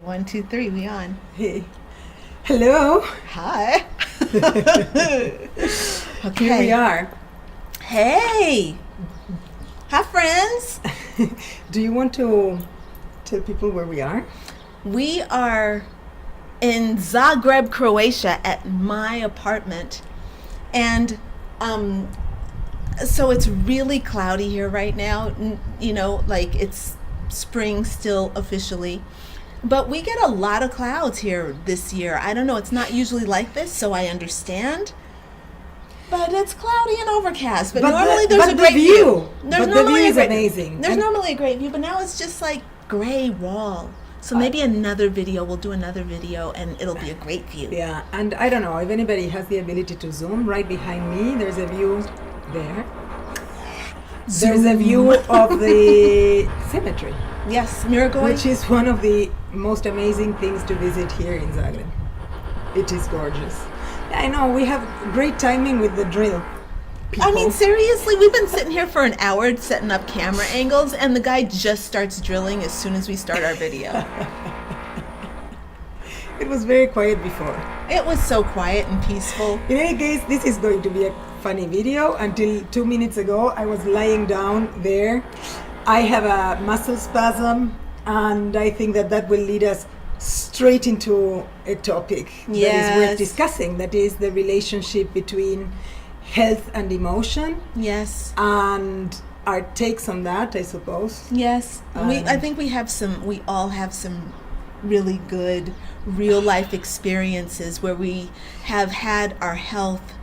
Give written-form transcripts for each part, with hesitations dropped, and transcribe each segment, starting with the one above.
One, two, three, we on. Hey. Hello. Hi. Okay. Here we are. Hey. Hi, friends. Do you want to tell people where we are? We are in Zagreb, Croatia at my apartment. And so it's really cloudy here right now. You know, like it's spring still officially. But we get a lot of clouds here this year. I don't know, it's not usually like this, so I understand. But it's cloudy and overcast. But normally there's a great view. There's normally the view is amazing. There's normally a great view, but now it's just like gray wall. So maybe another video, we'll do another video and it'll be a great view. Yeah, and I don't know if anybody has the ability to zoom. Right behind me, there's a view there. There's a view of the cemetery. Yes, Miracle. Which is one of the most amazing things to visit here in Zagreb. It is gorgeous. I know, we have great timing with the drill. People. I mean, seriously, we've been sitting here for an hour setting up camera angles, and the guy just starts drilling as soon as we start our video. It was very quiet before. It was so quiet and peaceful. In any case, this is going to be a funny video. Until 2 minutes ago, I was lying down there. I have a muscle spasm, and I think that will lead us straight into a topic that is worth discussing. That is the relationship between health and emotion. Yes. And our takes on that, I suppose. Yes. I think we all have some really good real life experiences where we have had our health.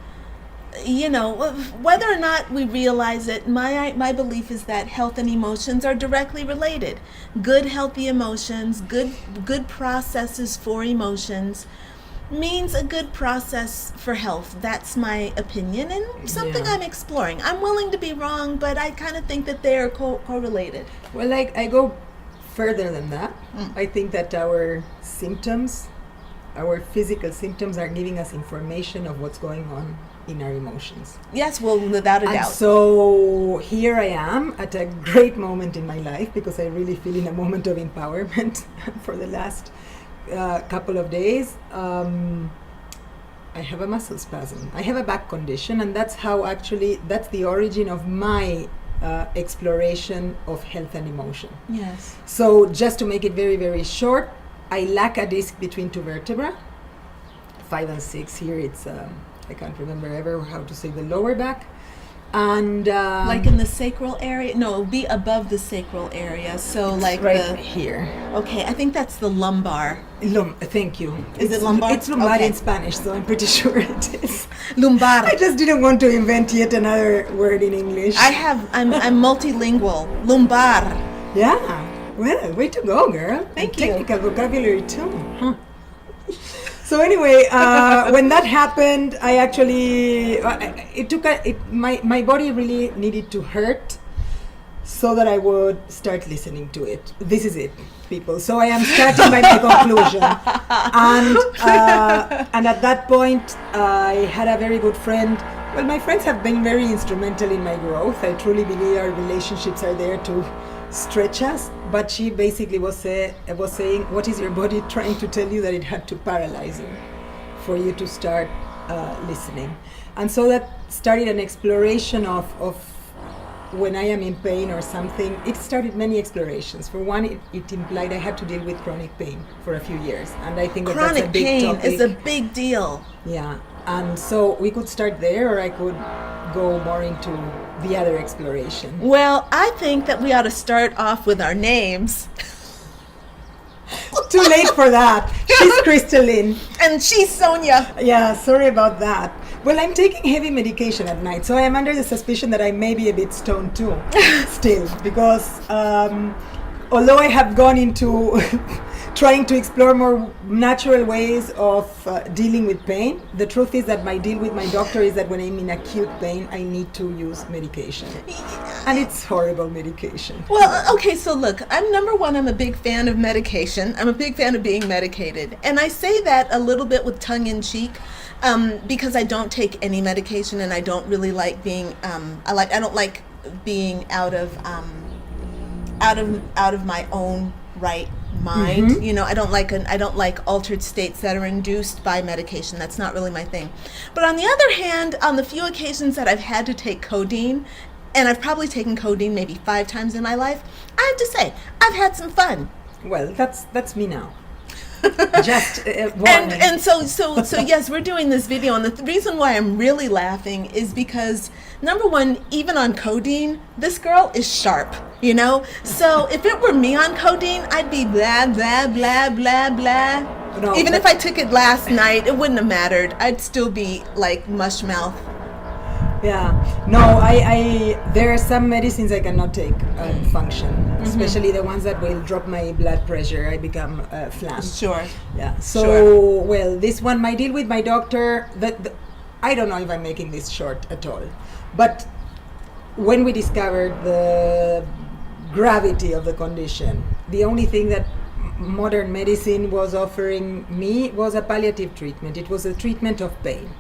You know, whether or not we realize it, my belief is that health and emotions are directly related. Good, healthy emotions, good processes for emotions means a good process for health. That's my opinion and something I'm exploring. I'm willing to be wrong, but I kind of think that they are correlated. Well, I go further than that. I think that our symptoms, our physical symptoms are giving us information of what's going on in our emotions. Yes, well, without a doubt. So here I am at a great moment in my life because I really feel in a moment of empowerment for the last couple of days. I have a muscle spasm. I have a back condition, and that's the origin of my exploration of health and emotion. Yes. So just to make it very, very short, I lack a disc between two vertebrae, 5 and 6. Here it's I can't remember ever how to say the lower back. And like in the sacral area? No, it'll be above the sacral area. So like right here. Okay, I think that's the lumbar. Thank you. Is it lumbar? It's lumbar in Spanish, so I'm pretty sure it is. Lumbar. I just didn't want to invent yet another word in English. I'm multilingual. Lumbar. Yeah. Well, way to go, girl. Thank you. Technical vocabulary too. Huh. So anyway, when that happened, I actually my body really needed to hurt so that I would start listening to it. This is it, people. So I am starting by my conclusion, and at that point, I had a very good friend. Well, my friends have been very instrumental in my growth. I truly believe our relationships are there to stretch us, but she basically was saying, what is your body trying to tell you that it had to paralyze you for you to start listening? And so that started an exploration of when I am in pain or something. It started many explorations. For one, it implied I had to deal with chronic pain for a few years, and I think that's a big pain topic. is a big deal. Yeah, and so we could start there, or I could go more into the other exploration. Well, I think that we ought to start off with our names. Too late for that. She's Lynn. And she's Sonia. Yeah, sorry about that. Well, I'm taking heavy medication at night, so I am under the suspicion that I may be a bit stoned too, still, because although I have gone into trying to explore more natural ways of dealing with pain, the truth is that my deal with my doctor is that when I'm in acute pain, I need to use medication. And it's horrible medication. Well, okay, so look, I'm a big fan of medication. I'm a big fan of being medicated. And I say that a little bit with tongue in cheek because I don't take any medication and I don't really like being, I don't like being out of my own right mind. Mm-hmm. You know, I don't like altered states that are induced by medication. That's not really my thing. But on the other hand, on the few occasions that I've had to take codeine, and I've probably taken codeine maybe 5 times in my life, I have to say I've had some fun. Well, that's me now. Just warning. And so yes, we're doing this video, and the reason why I'm really laughing is because, number one, even on codeine, this girl is sharp, you know? So if it were me on codeine, I'd be blah, blah, blah, blah, blah. No, even if I took it last night, it wouldn't have mattered. I'd still be like mush mouth. Yeah, no, I there are some medicines I cannot take and function, especially the ones that will drop my blood pressure. I become flat. Sure. Yeah. So, Sure. well, this one, my deal with my doctor, I don't know if I'm making this short at all, but when we discovered the gravity of the condition, the only thing that modern medicine was offering me was a palliative treatment. It was a treatment of pain.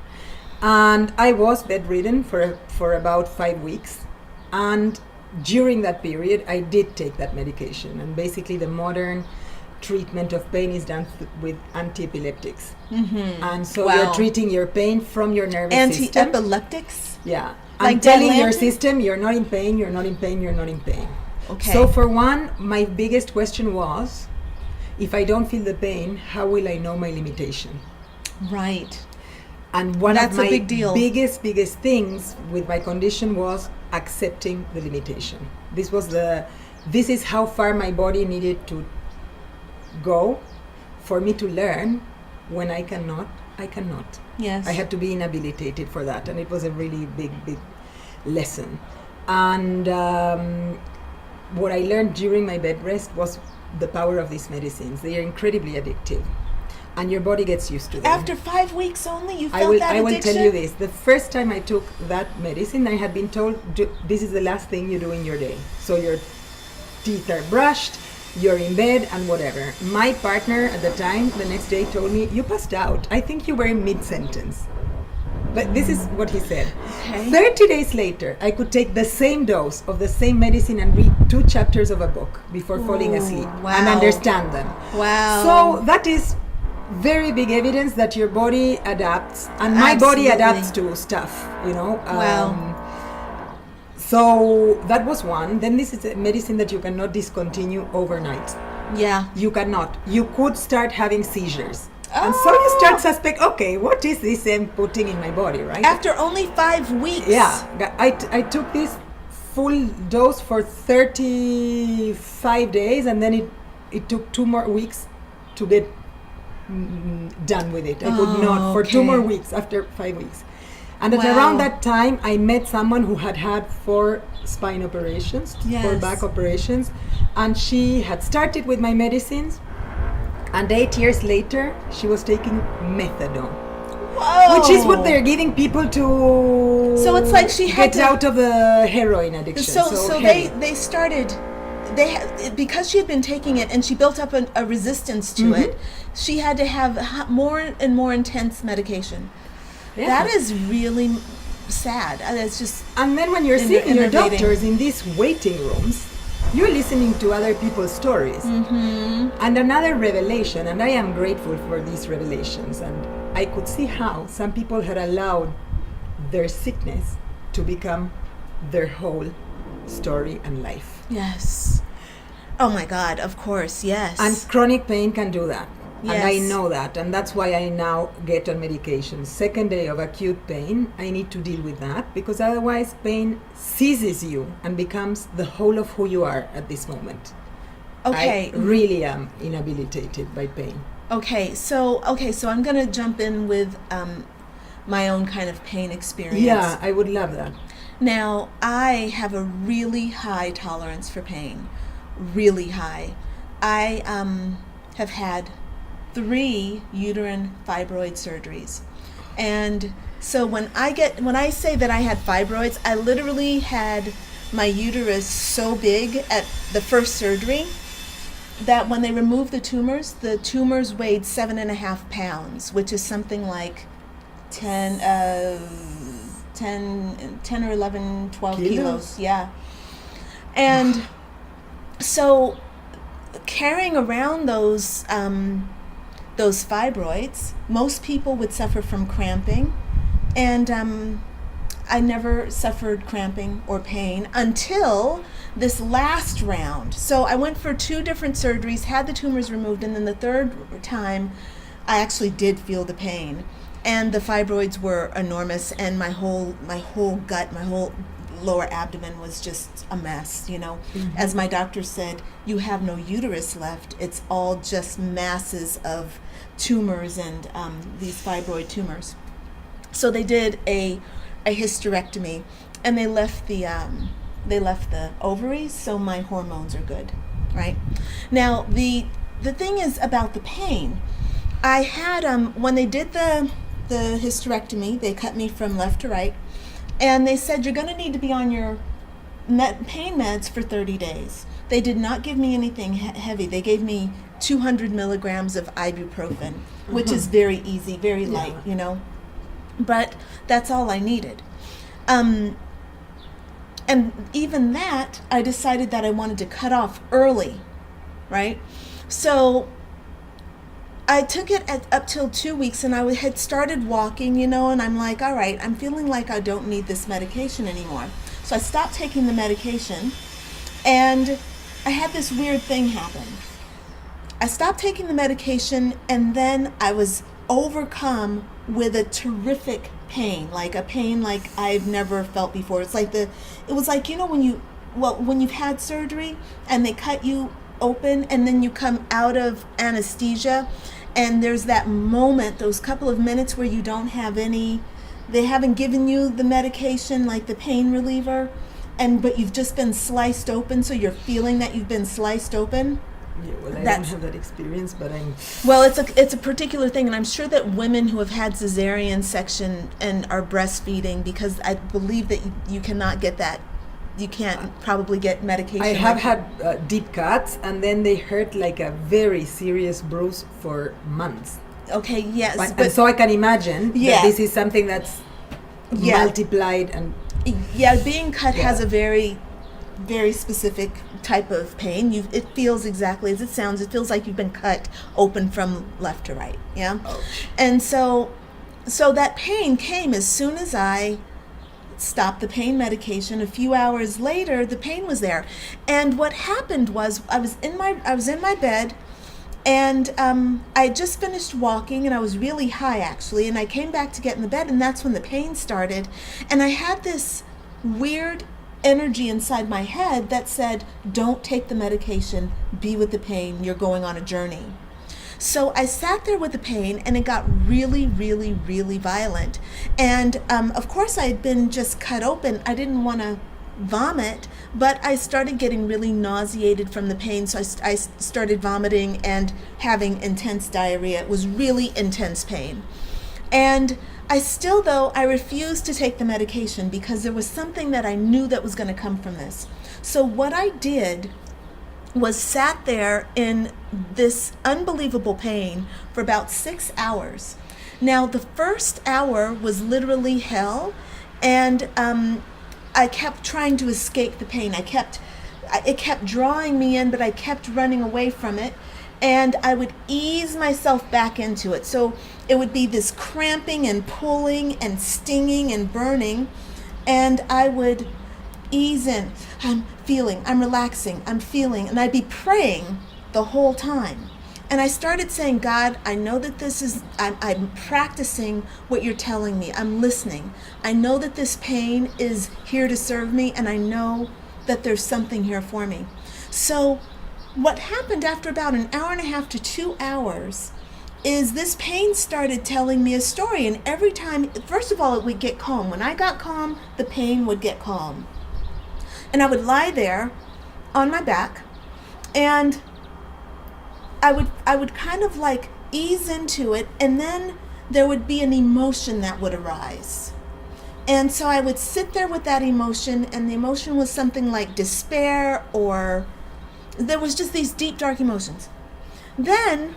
And I was bedridden for about 5 weeks, and during that period I did take that medication. And basically the modern treatment of pain is done with anti-epileptics. And so Wow. you're treating your pain from your nervous system. Anti-epileptics? Yeah, Like I'm telling your Dilantin? system you're not in pain, you're not in pain, you're not in pain. Okay. So for one, my biggest question was, if I don't feel the pain, how will I know my limitation? Right. And one That's of a my big deal. biggest things with my condition was accepting the limitation. This is how far my body needed to go for me to learn when I cannot. Yes. I had to be inhabilitated for that, and it was a really big lesson. And what I learned during my bed rest was the power of these medicines. They are incredibly addictive, and your body gets used to them. After 5 weeks only, you felt that I will addiction? tell you this. The first time I took that medicine, I had been told, this is the last thing you do in your day. So your teeth are brushed, you're in bed, and whatever. My partner at the time, the next day, told me, you passed out. I think you were in mid-sentence. But this is what he said. Okay. 30 days later, I could take the same dose of the same medicine and read 2 chapters of a book before falling asleep wow. and understand them. Wow. So that is very big evidence that your body adapts, and my body Absolutely. adapts to stuff, you know. Wow. So that was one. Then this is a medicine that you cannot discontinue overnight. Yeah. You cannot. You could start having seizures. And so you start suspect, okay, what is this I'm putting in my body, right? After only 5 weeks. Yeah, I took this full dose for 35 days, and then it took 2 more weeks to get done with it. I could not for 2 more weeks after 5 weeks. And at around that time, I met someone who had 4 spine operations, 4 back operations, and she had started with my medicines, and 8 years later, she was taking methadone. Whoa. Which is what they're giving people to So it's like she had get out of the heroin addiction. So heavy. they started, because she had been taking it and she built up a resistance to it, she had to have more and more intense medication. Yeah. That is really sad. It's just. And then when you're seeing your innervating. doctors in these waiting rooms, you're listening to other people's stories. And another revelation, and I am grateful for these revelations, and I could see how some people had allowed their sickness to become their whole story and life. Yes. Oh my God, of course, yes. And chronic pain can do that. Yes. And I know that, and that's why I now get on medication. Second day of acute pain, I need to deal with that, because otherwise pain seizes you and becomes the whole of who you are at this moment. Okay. I really am inhabilitated by pain. Okay, so I'm gonna jump in with my own kind of pain experience. Yeah, I would love that. Now, I have a really high tolerance for pain, really high. I have had 3 uterine fibroid surgeries. And so when I say that I had fibroids, I literally had my uterus so big at the first surgery that when they removed the tumors weighed 7.5 pounds, which is something like 10 or 11, 12 kilos. Yeah. And so carrying around those fibroids, most people would suffer from cramping, and I never suffered cramping or pain until this last round. So I went for 2 different surgeries, had the tumors removed, and then the third time I actually did feel the pain. And the fibroids were enormous, and my whole gut, my whole lower abdomen was just a mess, you know. Mm-hmm. As my doctor said, you have no uterus left. It's all just masses of tumors and these fibroid tumors. So they did a hysterectomy, and they left the ovaries, so my hormones are good, right? Now the thing is about the pain. I had when they did the hysterectomy, they cut me from left to right, and they said you're going to need to be on your pain meds for 30 days. They did not give me anything heavy. They gave me 200 milligrams of ibuprofen, which is very easy, very light, you know. But that's all I needed. And even that, I decided that I wanted to cut off early, right? So I took it up till 2 weeks, and I had started walking, you know, and I'm like, all right, I'm feeling like I don't need this medication anymore. So I stopped taking the medication, and I had this weird thing happen. I stopped taking the medication, and then I was overcome with a terrific pain, like a pain like I've never felt before. It was like, you know, when you've had surgery and they cut you open and then you come out of anesthesia, and there's that moment, those couple of minutes where you don't have they haven't given you the medication, like the pain reliever, but you've just been sliced open, so you're feeling that you've been sliced open. Yeah, well, I don't have that experience, but Well, it's a particular thing, and I'm sure that women who have had cesarean section and are breastfeeding, because I believe that you cannot get that. You can't probably get medication. I have had deep cuts, and then they hurt like a very serious bruise for months. Okay, yes. But so I can imagine that this is something that's multiplied. And being cut has a very, very specific type of pain. It feels exactly as it sounds. It feels like you've been cut open from left to right. Yeah. Ouch. And so that pain came as soon as I stopped the pain medication. A few hours later, the pain was there. And what happened was I was in my bed, and I had just finished walking, and I was really high actually, and I came back to get in the bed, and that's when the pain started. And I had this weird energy inside my head that said, don't take the medication, be with the pain, you're going on a journey. So I sat there with the pain, and it got really, really, really violent. And of course I had been just cut open. I didn't want to vomit, but I started getting really nauseated from the pain, so I started vomiting and having intense diarrhea. It was really intense pain. And I refused to take the medication because there was something that I knew that was going to come from this. So what I did was sat there in this unbelievable pain for about 6 hours. Now, the first hour was literally hell, and I kept trying to escape the pain. It kept drawing me in, but I kept running away from it, and I would ease myself back into it. So it would be this cramping and pulling and stinging and burning, and I would ease in. I'm feeling, I'm relaxing, I'm feeling, and I'd be praying the whole time. And I started saying, God, I know that I'm practicing what you're telling me. I'm listening. I know that this pain is here to serve me, and I know that there's something here for me. So what happened after about an hour and a half to 2 hours is this pain started telling me a story. And every time, first of all, it would get calm. When I got calm, the pain would get calm. And I would lie there on my back, and I would kind of like ease into it, and then there would be an emotion that would arise. And so I would sit there with that emotion, and the emotion was something like despair, or there was just these deep, dark emotions. Then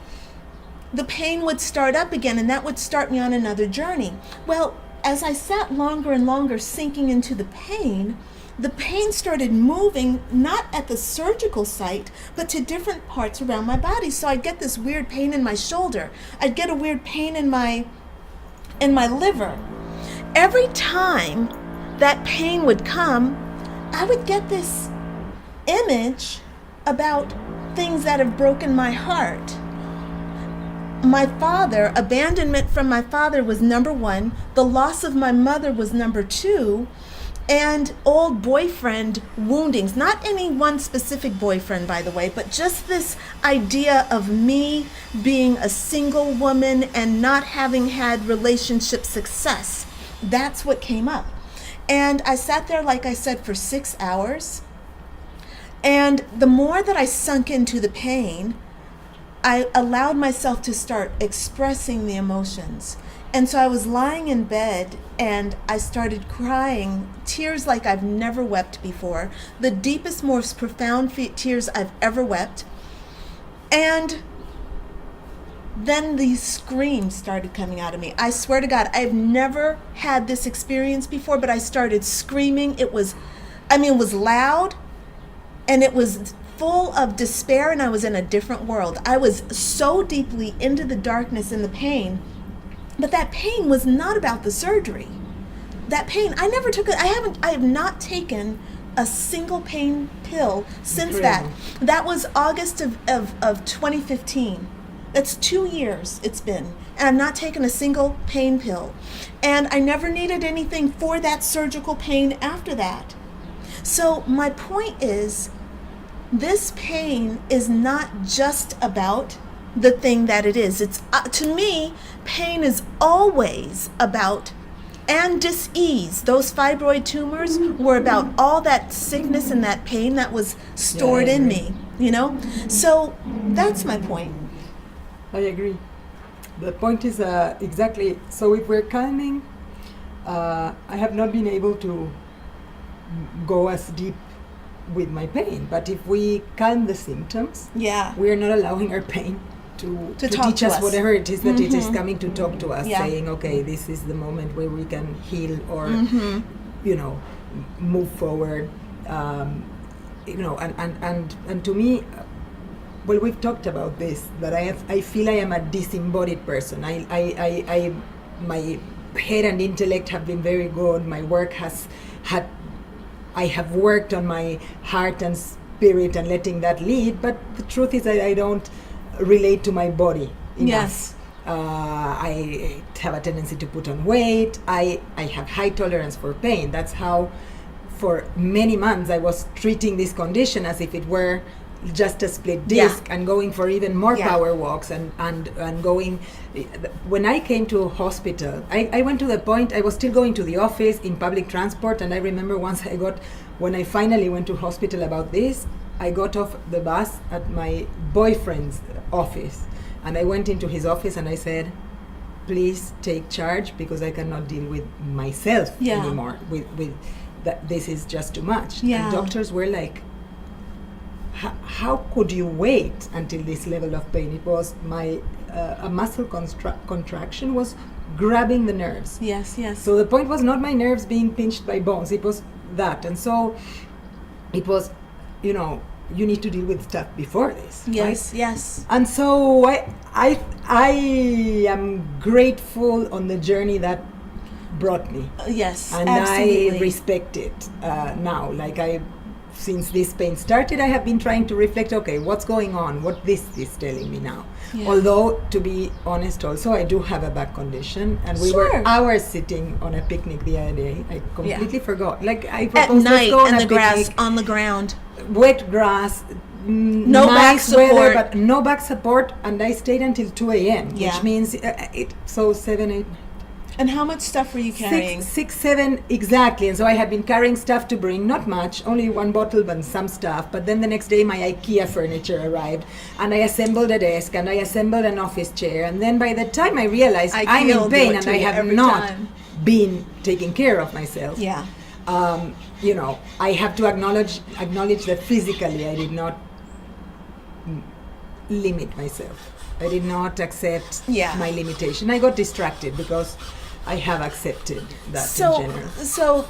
the pain would start up again, and that would start me on another journey. Well, as I sat longer and longer sinking into the pain, the pain started moving, not at the surgical site, but to different parts around my body. So I'd get this weird pain in my shoulder. I'd get a weird pain in my liver. Every time that pain would come, I would get this image about things that have broken my heart. My father, abandonment from my father was number one. The loss of my mother was number two. And old boyfriend woundings. Not any one specific boyfriend, by the way, but just this idea of me being a single woman and not having had relationship success. That's what came up. And I sat there, like I said, for 6 hours. And the more that I sunk into the pain, I allowed myself to start expressing the emotions. And so I was lying in bed and I started crying, tears like I've never wept before, the deepest, most profound tears I've ever wept. And then these screams started coming out of me. I swear to God, I've never had this experience before, but I started screaming. It was loud and it was full of despair, and I was in a different world. I was so deeply into the darkness and the pain, but that pain was not about the surgery. That pain, I have not taken a single pain pill since that. That was August of 2015. That's 2 years it's been, and I've not taken a single pain pill. And I never needed anything for that surgical pain after that. So my point is, this pain is not just about the thing that it is. It's to me, pain is always about, and dis-ease. Those fibroid tumors were about all that sickness and that pain that was stored in me, So that's my point. I agree. The point is exactly, so if we're calming, I have not been able to go as deep with my pain, but if we calm the symptoms, we are not allowing our pain to teach us whatever it is that it is coming to talk to us, saying, okay, this is the moment where we can heal or move forward, and to me, well, we've talked about this, that I feel I am a disembodied person. I my head and intellect have been very good. My work I have worked on my heart and spirit and letting that lead, but the truth is that I don't relate to my body enough. Yes. I have a tendency to put on weight. I have high tolerance for pain. That's how for many months I was treating this condition as if it were just a split disc, and going for even more power walks and going. When I came to hospital, I went to the point, I was still going to the office in public transport, and I remember once when I finally went to hospital about this, I got off the bus at my boyfriend's office, and I went into his office and I said, please take charge, because I cannot deal with myself anymore. With that, this is just too much. And doctors were like, how could you wait until this level of pain? It was a muscle contraction was grabbing the nerves. Yes. So the point was not my nerves being pinched by bones. It was that. And so it was, you need to deal with stuff before this. Yes, right? yes. And so I am grateful on the journey that brought me. Yes, and absolutely. I respect it now. Since this pain started, I have been trying to reflect, okay, what's going on? What this is telling me now? Yeah. Although, to be honest also, I do have a back condition, and we were hours sitting on a picnic the other day. I completely forgot. I proposed, at night, let's go on and a the grass picnic, on the ground. wet grass, no nice back support. weather, but no back support, and I stayed until 2 a.m., which means 7, 8. And how much stuff were you carrying? 6, 7, exactly. And so I had been carrying stuff to bring, not much, only one bottle, but some stuff. But then the next day my IKEA furniture arrived, and I assembled a desk, and I assembled an office chair. And then by the time I realized I'm in pain and I have not been taking care of myself, I have to acknowledge that physically I did not limit myself. I did not accept my limitation. I got distracted because I have accepted that in general. So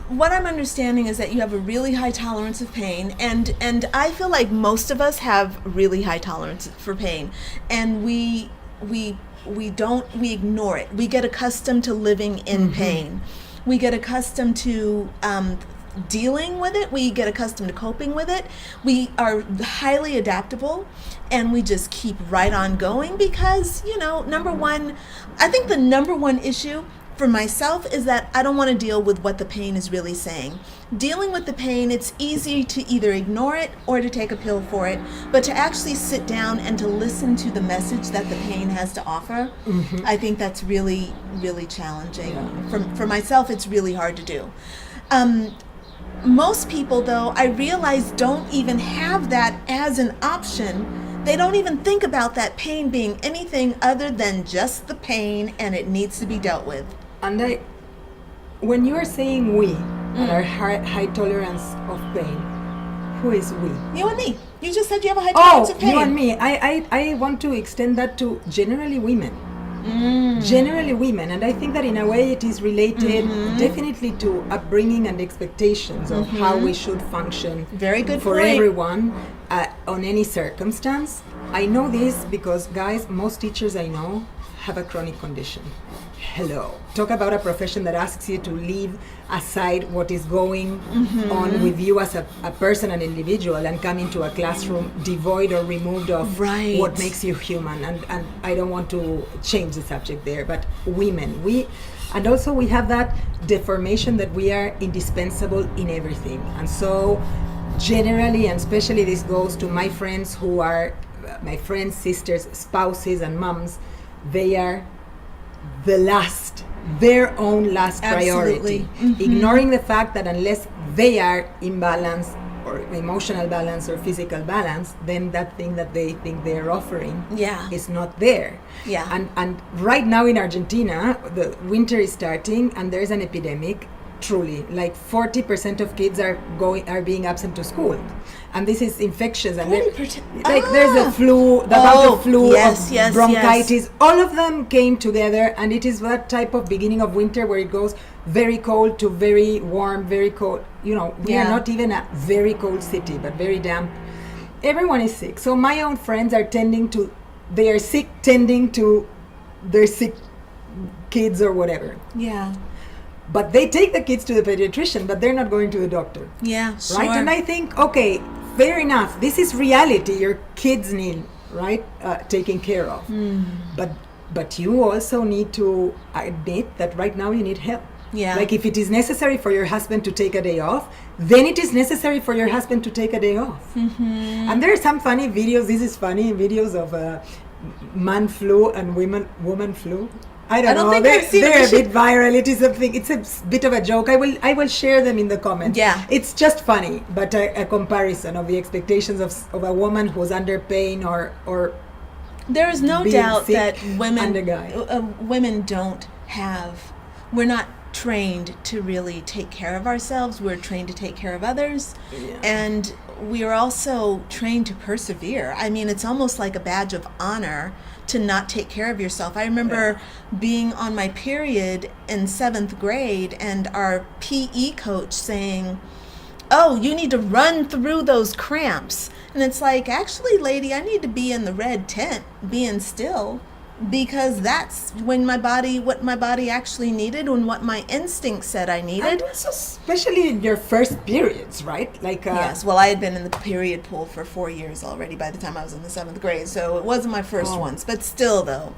what I'm understanding is that you have a really high tolerance of pain, and I feel like most of us have really high tolerance for pain, and we ignore it. We get accustomed to living in pain. We get accustomed to dealing with it. We get accustomed to coping with it. We are highly adaptable, and we just keep right on going because, I think the number one issue for myself is that I don't want to deal with what the pain is really saying. Dealing with the pain, it's easy to either ignore it or to take a pill for it, but to actually sit down and to listen to the message that the pain has to offer, I think that's really, really challenging. Yeah. For myself, it's really hard to do. Most people, though, I realize don't even have that as an option. They don't even think about that pain being anything other than just the pain, and it needs to be dealt with. And when you are saying we, and our high tolerance of pain, who is we? You and me. You just said you have a high tolerance of pain. You and me. I want to extend that to generally women. Generally women, and I think that in a way it is related definitely to upbringing and expectations of how we should function. Very good for point. Everyone on any circumstance. I know this because, guys, most teachers I know have a chronic condition. Hello. Talk about a profession that asks you to leave aside what is going on with you as a person, an individual, and come into a classroom devoid or removed of what makes you human. And I don't want to change the subject there, but women, we have that deformation that we are indispensable in everything. And so generally, and especially this goes to my friends who are my friends, sisters, spouses, and moms, they are their own last priority. Ignoring the fact that unless they are in balance, or emotional balance or physical balance, then that thing that they think they're offering is not there. And right now in Argentina, the winter is starting and there's an epidemic. Truly, like 40% of kids are being absent to school, and this is infectious. And there's the flu, the bout of flu, bronchitis. Yes. All of them came together, and it is that type of beginning of winter where it goes very cold to very warm, very cold. We are not even a very cold city, but very damp. Everyone is sick. So my own friends are tending to their sick kids or whatever. Yeah. But they take the kids to the pediatrician, but they're not going to the doctor. Yeah, sure. Right? And I think, okay, fair enough. This is reality. Your kids need, taking care of. But you also need to admit that right now you need help. Yeah. Like if it is necessary for your husband to take a day off, then it is necessary for your husband to take a day off. And there are some funny videos. This is funny videos of man flu and woman flu. I don't know. They're a bit viral. It's a bit of a joke. I will share them in the comments. Yeah. It's just funny, but a comparison of the expectations of a woman who's under pain or there is no doubt that women we're not trained to really take care of ourselves. We're trained to take care of others. Yeah. And we are also trained to persevere. I mean, it's almost like a badge of honor to not take care of yourself. I remember being on my period in 7th grade and our PE coach saying, "Oh, you need to run through those cramps." And it's like, actually, lady, I need to be in the red tent, being still, because that's what my body actually needed and what my instinct said I needed. And also, especially in your first periods, right? Yes, well, I had been in the period pool for 4 years already by the time I was in the 7th grade, so it wasn't my first ones. But still, though,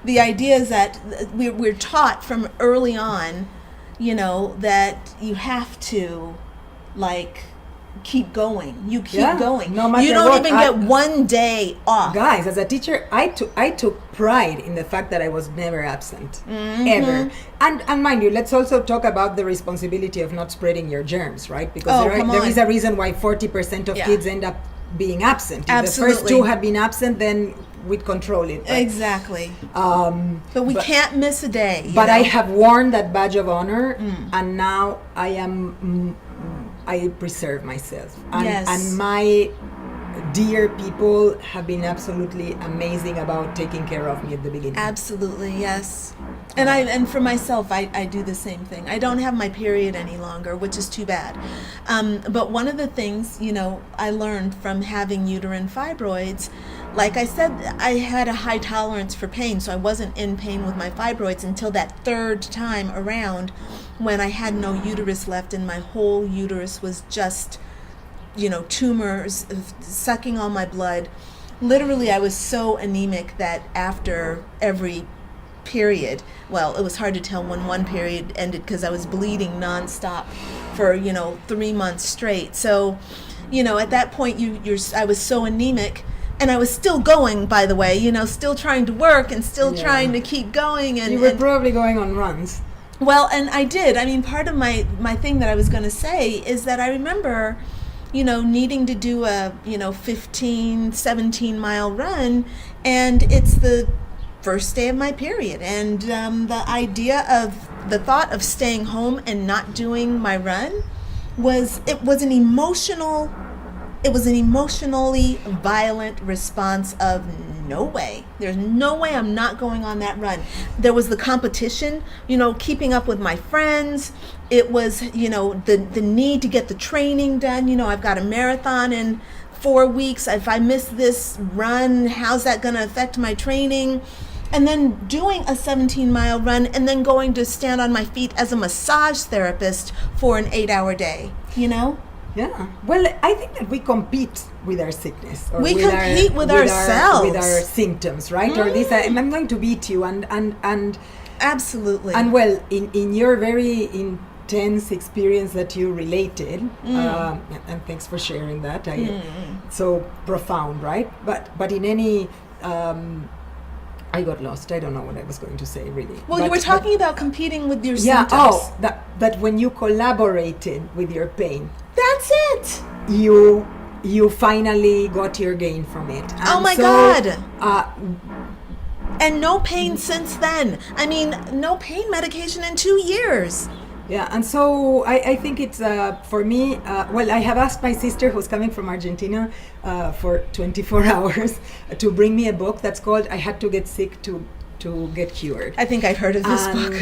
the idea is that we're taught from early on, that you have to, keep going. You keep going. No matter you don't what, even get one day off. Guys, as a teacher, I took pride in the fact that I was never absent, ever. And mind you, let's also talk about the responsibility of not spreading your germs, right? Because there is a reason why 40% of kids end up being absent. If Absolutely. the first 2 had been absent, then we'd control it. But, exactly. But we can't miss a day. But I have worn that badge of honor, and now I preserve myself. And my dear people have been absolutely amazing about taking care of me at the beginning. Absolutely, yes. And for myself, I do the same thing. I don't have my period any longer, which is too bad. But one of the things, I learned from having uterine fibroids, like I said, I had a high tolerance for pain, so I wasn't in pain with my fibroids until that third time around when I had no uterus left and my whole uterus was just, tumors sucking all my blood. Literally, I was so anemic that after every period, well, it was hard to tell when one period ended because I was bleeding nonstop for 3 months straight. So at that point I was so anemic, and I was still going, by the way, still trying to work and still trying to keep going. And you were probably going on runs. Well, and I did. I mean, part of my thing that I was going to say is that I remember needing to do a 15 17 mile run, and it's the first day of my period, and the thought of staying home and not doing my run was an emotionally violent response of no way. There's no way I'm not going on that run. There was the competition, keeping up with my friends. It was, the need to get the training done. I've got a marathon in 4 weeks. If I miss this run, how's that going to affect my training? And then doing a 17-mile run and then going to stand on my feet as a massage therapist for an 8-hour day, Yeah. Well, I think that we compete with our sickness. Or we compete with ourselves. With our symptoms, right? Or this, I'm going to beat you. And absolutely. And well, in your very intense experience that you related, and thanks for sharing that. So profound, right? But in any... I got lost. I don't know what I was going to say, really. Well, you were talking about competing with your symptoms. That when you collaborated with your pain. That's it. You finally got your gain from it. And God. And no pain since then. I mean, no pain medication in 2 years. Yeah, and so I think it's, for me, I have asked my sister, who's coming from Argentina, for 24 hours to bring me a book that's called I Had to Get Sick to Get Cured. I think I've heard of this book.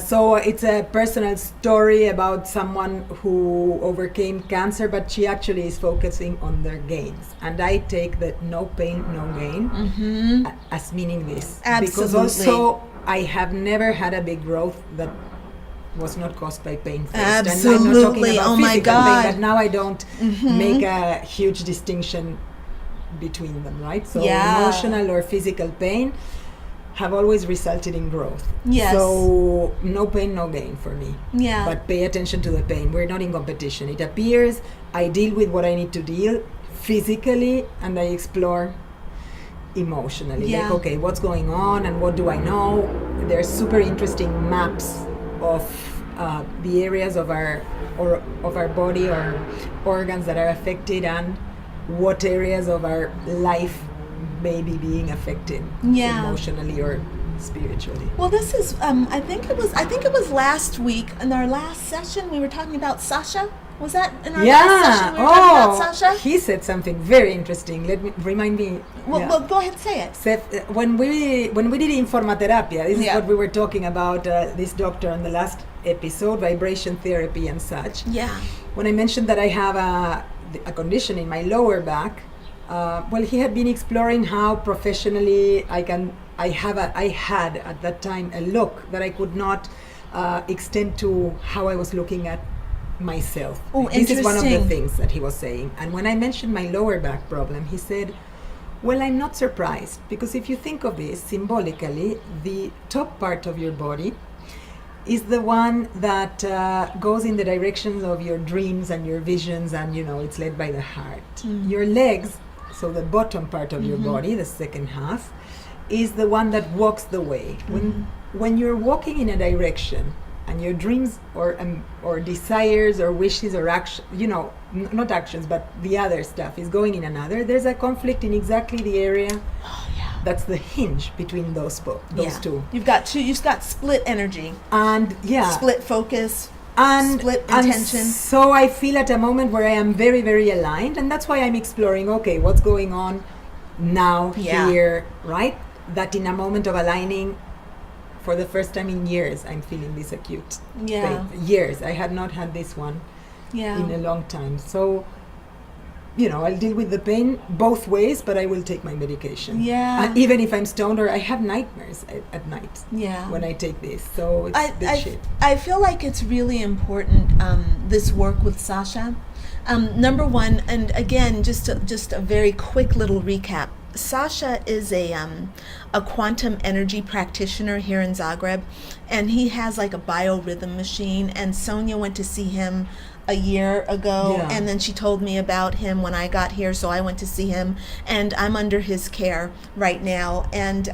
So it's a personal story about someone who overcame cancer, but she actually is focusing on their gains. And I take that no pain, no gain as meaning this. Absolutely. Because also I have never had a big growth that was not caused by pain first. Absolutely. And I'm not talking about oh my physical God. pain, but now I don't make a huge distinction between them, right? So emotional or physical pain have always resulted in growth. Yes. So no pain, no gain for me. Yeah. But pay attention to the pain. We're not in competition. It appears I deal with what I need to deal physically, and I explore emotionally. Yeah. Like, okay, what's going on and what do I know? There's super interesting maps of the areas of our body or organs that are affected, and what areas of our life may be being affected emotionally or spiritually. Well, this is I think it was last week in our last session we were talking about Sasha. Was that in our last session we were talking about Sasha? He said something very interesting. Remind me. Well, go ahead, say it. When we did informatherapia, this is what we were talking about, this doctor on the last episode, vibration therapy and such. Yeah. When I mentioned that I have a condition in my lower back, he had been exploring how professionally I had at that time a look that I could not extend to how I was looking at myself. Oh, this is one of the things that he was saying. And when I mentioned my lower back problem, he said, well, I'm not surprised, because if you think of this symbolically, the top part of your body is the one that goes in the directions of your dreams and your visions, and it's led by the heart. Your legs, so the bottom part of your body, the second half, is the one that walks the way. When you're walking in a direction and your dreams or desires or wishes or action, not actions, but the other stuff is going in another, there's a conflict in exactly the area. That's the hinge between those two. You've got split energy and split focus. and split and intention. so I feel at a moment where I am very, very aligned, and that's why I'm exploring. Okay, what's going on now Yeah. here, right? That in a moment of aligning, for the first time in years, I'm feeling this acute Yeah. pain. Years. I had not had this one Yeah. in a long time. So, I'll deal with the pain both ways, but I will take my medication. Yeah. And even if I'm stoned or I have nightmares at night Yeah. when I take this. So it's big shit. I feel like it's really important, this work with Sasha. Number one, and again, just a very quick little recap. Sasha is a quantum energy practitioner here in Zagreb, and he has like a biorhythm machine, and Sonia went to see him a year ago, Yeah. and then she told me about him when I got here, so I went to see him, and I'm under his care right now, and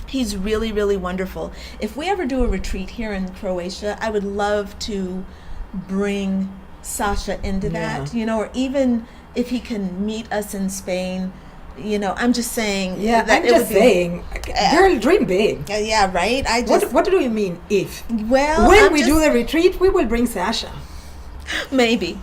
he's really, really wonderful. If we ever do a retreat here in Croatia, I would love to bring Sasha into that, or even if he can meet us in Spain, I'm just saying. Yeah, that I'm it just would be- saying, girl, dream big. Yeah, right? I just, What do you mean if? well, When I'm we just- do the retreat, we will bring Sasha. Maybe.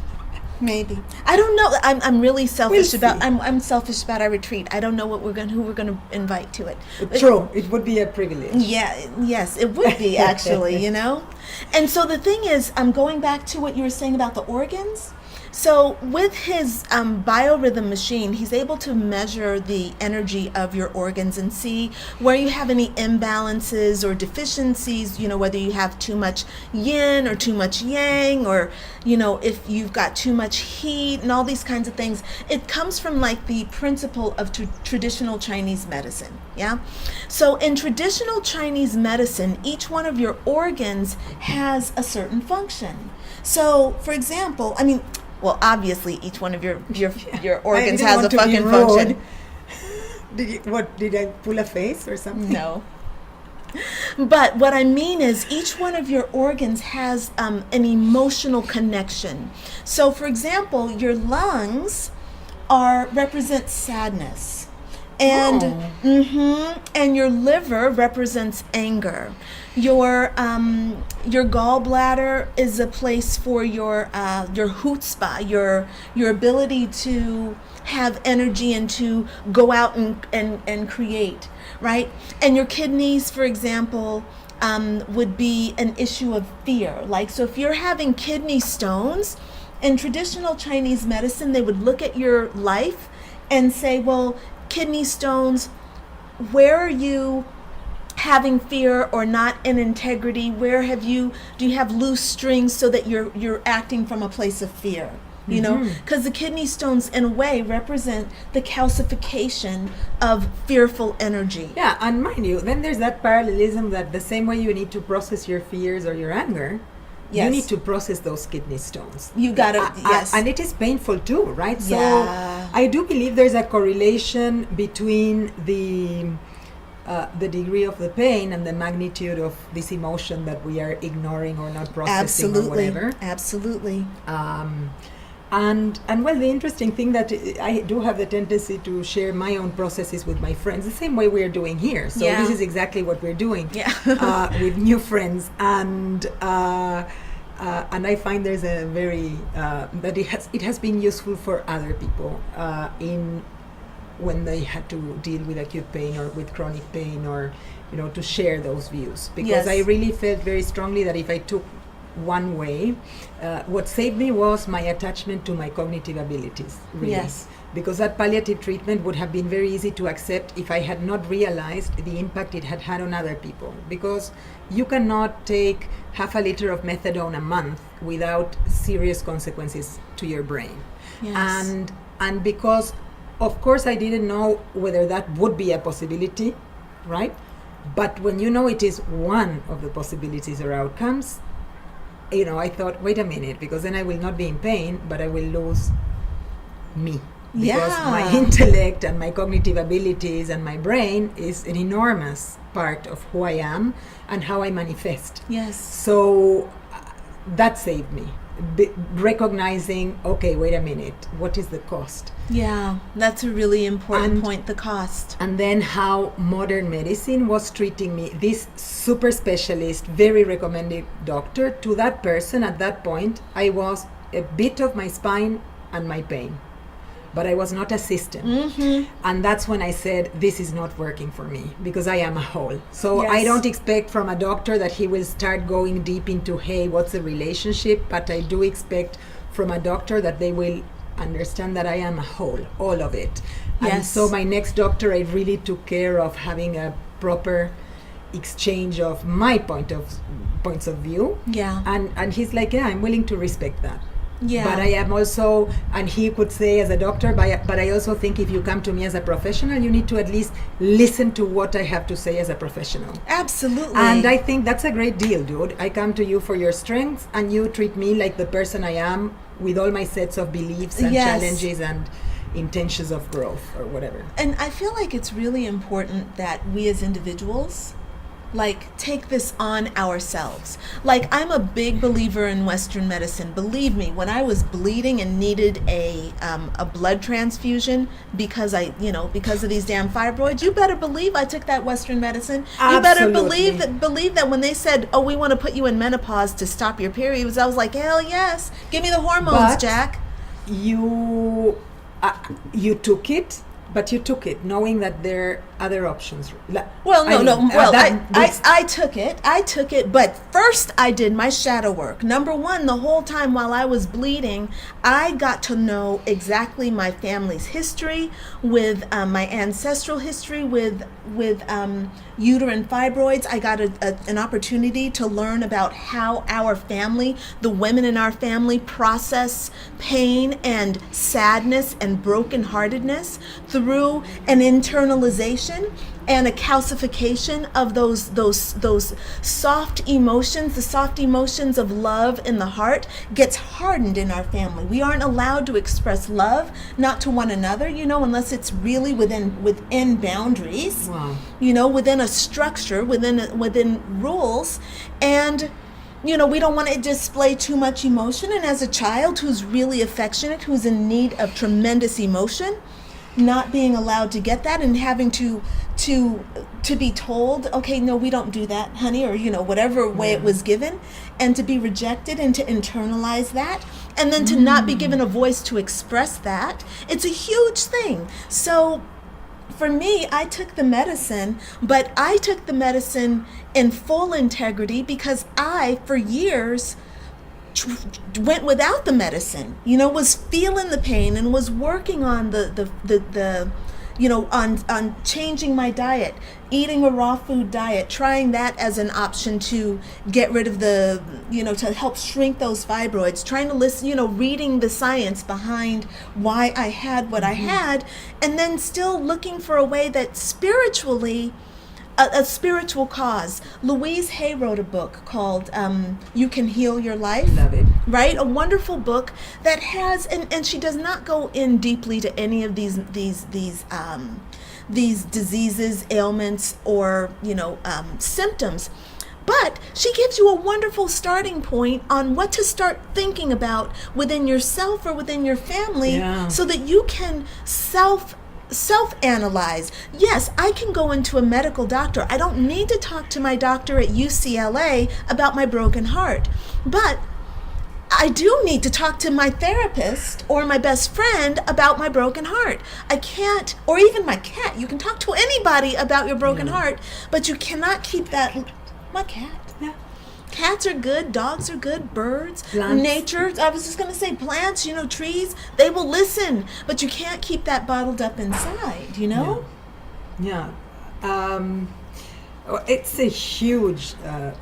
I don't know. I'm really selfish We'll about. see. I'm selfish about our retreat. I don't know who we're gonna invite to it. True, it would be a privilege. Yeah. Yes, it would be actually. And so the thing is, I'm going back to what you were saying about the organs. So with his biorhythm machine, he's able to measure the energy of your organs and see where you have any imbalances or deficiencies, whether you have too much yin or too much yang, or, if you've got too much heat and all these kinds of things. It comes from like the principle of traditional Chinese medicine. Yeah. So in traditional Chinese medicine, each one of your organs has a certain function. So, for example, well, obviously, each one of your organs I didn't has a want to be fucking rude. function. Did I pull a face or something? No. But what I mean is, each one of your organs has an emotional connection. So, for example, your lungs represent sadness, and and your liver represents anger. Your gallbladder is a place for your chutzpah, your ability to have energy and to go out and create, right? And your kidneys, for example, would be an issue of fear. Like, so if you're having kidney stones, in traditional Chinese medicine, they would look at your life and say, well, kidney stones, where are you having fear or not in integrity? Where do you have loose strings so that you're acting from a place of fear? Because the kidney stones in a way represent the calcification of fearful energy. Yeah, and mind you, then there's that parallelism that the same way you need to process your fears or your anger, Yes. you need to process those kidney stones. You gotta, yes. And it is painful too, right? So Yeah. I do believe there's a correlation between the degree of the pain and the magnitude of this emotion that we are ignoring or not processing or whatever. Absolutely. And well, the interesting thing that I do have the tendency to share my own processes with my friends, the same way we're doing here. So Yeah. this is exactly what we're doing with new friends, and I find there's a very that it has been useful for other people in when they had to deal with acute pain or with chronic pain, or to share those views, because Yes. I really felt very strongly that if I took one way, what saved me was my attachment to my cognitive abilities, really. Yes. Because that palliative treatment would have been very easy to accept if I had not realized the impact it had had on other people. Because you cannot take half a liter of methadone a month without serious consequences to your brain. Yes. And because, of course, I didn't know whether that would be a possibility, right? But when you know it is one of the possibilities or outcomes, I thought, wait a minute, because then I will not be in pain, but I will lose me. Because my intellect and my cognitive abilities and my brain is an enormous part of who I am and how I manifest. Yes. So that saved me. recognizing, okay, wait a minute, what is the cost? Yeah, that's a really important point, the cost. And then how modern medicine was treating me. This super specialist, very recommended doctor, to that person at that point, I was a bit of my spine and my pain. But I was not a system. Mm-hmm. And that's when I said, this is not working for me, because I am a whole. So Yes. I don't expect from a doctor that he will start going deep into, hey, what's the relationship? But I do expect from a doctor that they will understand that I am a whole, all of it. And Yes. so my next doctor, I really took care of having a proper exchange of my points of view. Yeah. And he's like, yeah, I'm willing to respect that. Yeah. But I am also, and he could say as a doctor, but I also think if you come to me as a professional, you need to at least listen to what I have to say as a professional. Absolutely. And I think that's a great deal, dude. I come to you for your strengths, and you treat me like the person I am with all my sets of beliefs and Yes. challenges and intentions of growth or whatever. And I feel like it's really important that we as individuals take this on ourselves. I'm a big believer in Western medicine. Believe me, when I was bleeding and needed a blood transfusion because because of these damn fibroids, you better believe I took that Western medicine. You better Absolutely. believe that when they said, "Oh, we want to put you in menopause to stop your periods," I was like, "Hell yes, give me the hormones, But Jack." You took it. But you took it knowing that there are other options. Well, I took it, but first I did my shadow work. Number one, the whole time while I was bleeding, I got to know exactly my family's history with my ancestral history with uterine fibroids. I got an opportunity to learn about how our family, the women in our family, process pain and sadness and brokenheartedness through an internalization and a calcification of those soft emotions. The soft emotions of love in the heart gets hardened in our family. We aren't allowed to express love, not to one another, unless it's really within boundaries. Wow. Within a structure, within rules. And we don't want to display too much emotion. And as a child who's really affectionate, who's in need of tremendous emotion, not being allowed to get that and having to be told, okay, no, we don't do that, honey, or whatever way it was given, and to be rejected and to internalize that, and then to not be given a voice to express that, it's a huge thing. So for me, I took the medicine, but I took the medicine in full integrity because I, for years, went without the medicine, was feeling the pain and was working on on changing my diet, eating a raw food diet, trying that as an option to get rid of to help shrink those fibroids, trying to listen, reading the science behind why I had what I had, and then still looking for a way that spiritually, a spiritual cause. Louise Hay wrote a book called You Can Heal Your Life. Love it. Right? A wonderful book that has, and she does not go in deeply to any of these diseases, ailments, or, symptoms. But she gives you a wonderful starting point on what to start thinking about within yourself or within your family, so that you can self-analyze. Yes, I can go into a medical doctor. I don't need to talk to my doctor at UCLA about my broken heart. But I do need to talk to my therapist or my best friend about my broken heart. I can't, or even my cat. You can talk to anybody about your broken heart, but you cannot keep that. My cat. Yeah. Cats are good, dogs are good, birds, Plants. nature. I was just going to say plants, trees, they will listen, but you can't keep that bottled up inside, Yeah. It's a huge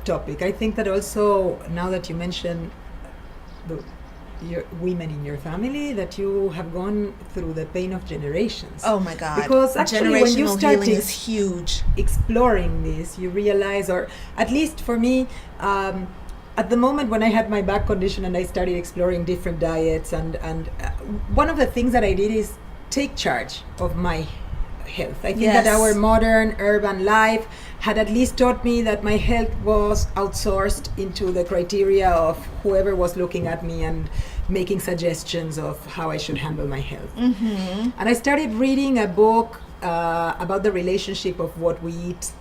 topic. I think that also, now that you mention your women in your family, that you have gone through the pain of generations. Oh my God. Because actually when you generational start healing is huge. exploring this, you realize, or at least for me, at the moment when I had my back condition and I started exploring different diets, and one of the things that I did is take charge of my health. I think that our modern urban life had at least taught me that my health was outsourced into the criteria of whoever was looking at me and making suggestions of how I should handle my health. And I started reading a book about the relationship of what we eat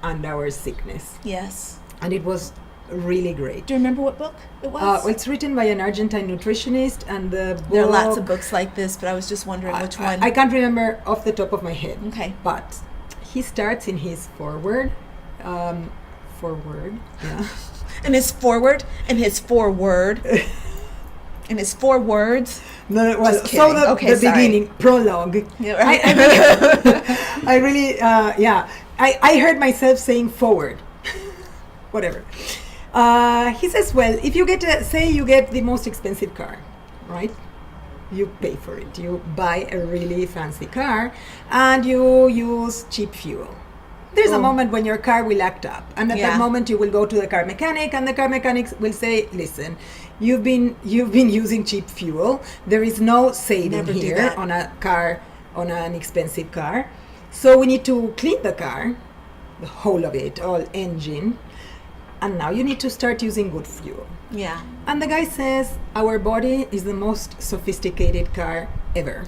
and our sickness. Yes. And it was really great. Do you remember what book it was? Well, it's written by an Argentine nutritionist, and the book... There are lots of books like this, but I was just wondering which one. I can't remember off the top of my head. Okay. But he starts in his foreword. Forward, yeah. And his forward, and his foreword, and his 4 words. No, well, Just so kidding. the beginning, prologue. Yeah, right. I really, yeah. I heard myself saying forward. Whatever. He says, well, if you say you get the most expensive car, right? You pay for it. You buy a really fancy car and you use cheap fuel. There's a moment when your car will act up, and at that moment you will go to the car mechanic, and the car mechanic will say, listen, you've been using cheap fuel. There is no saving here on a car, on an expensive car. So we need to clean the car, the whole of it, all engine, and now you need to start using good fuel. Yeah. And the guy says, our body is the most sophisticated car ever,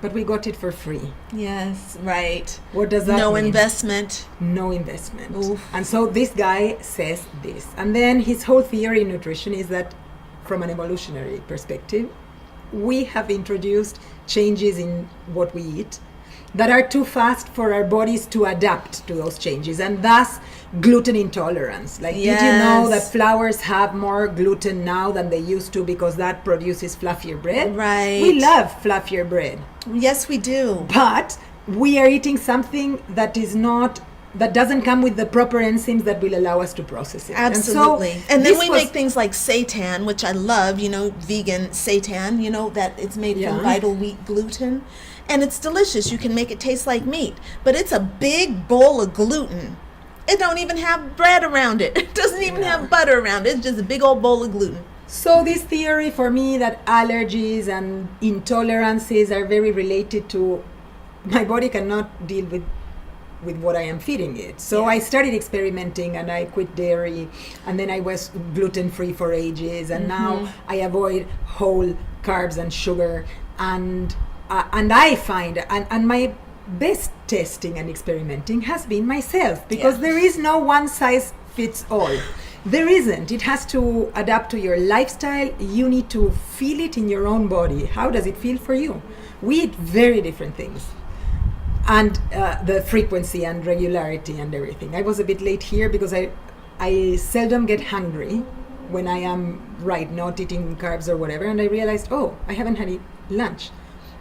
but we got it for free. Yes, right. What does that mean? No investment. No investment. Oof. And so this guy says this. And then his whole theory in nutrition is that from an evolutionary perspective, we have introduced changes in what we eat that are too fast for our bodies to adapt to those changes, and thus gluten intolerance. Like, did you know that flours have more gluten now than they used to because that produces fluffier bread? Right. We love fluffier bread. Yes, we do. But we are eating something that doesn't come with the proper enzymes that will allow us to process it. Absolutely. And then we make things like seitan, which I love, vegan seitan, that it's made from vital wheat gluten. And it's delicious. You can make it taste like meat. But it's a big bowl of gluten. It don't even have bread around it. It doesn't even have butter around it. It's just a big old bowl of gluten. So this theory for me that allergies and intolerances are very related to my body cannot deal with what I am feeding it. So I started experimenting, and I quit dairy, and then I was gluten-free for ages, and now I avoid whole carbs and sugar, and I find, and my best testing and experimenting has been myself, because there is no one size fits all. There isn't. It has to adapt to your lifestyle. You need to feel it in your own body. How does it feel for you? We eat very different things. And the frequency and regularity and everything. I was a bit late here because I seldom get hungry when I am not eating carbs or whatever. And I realized, I haven't had lunch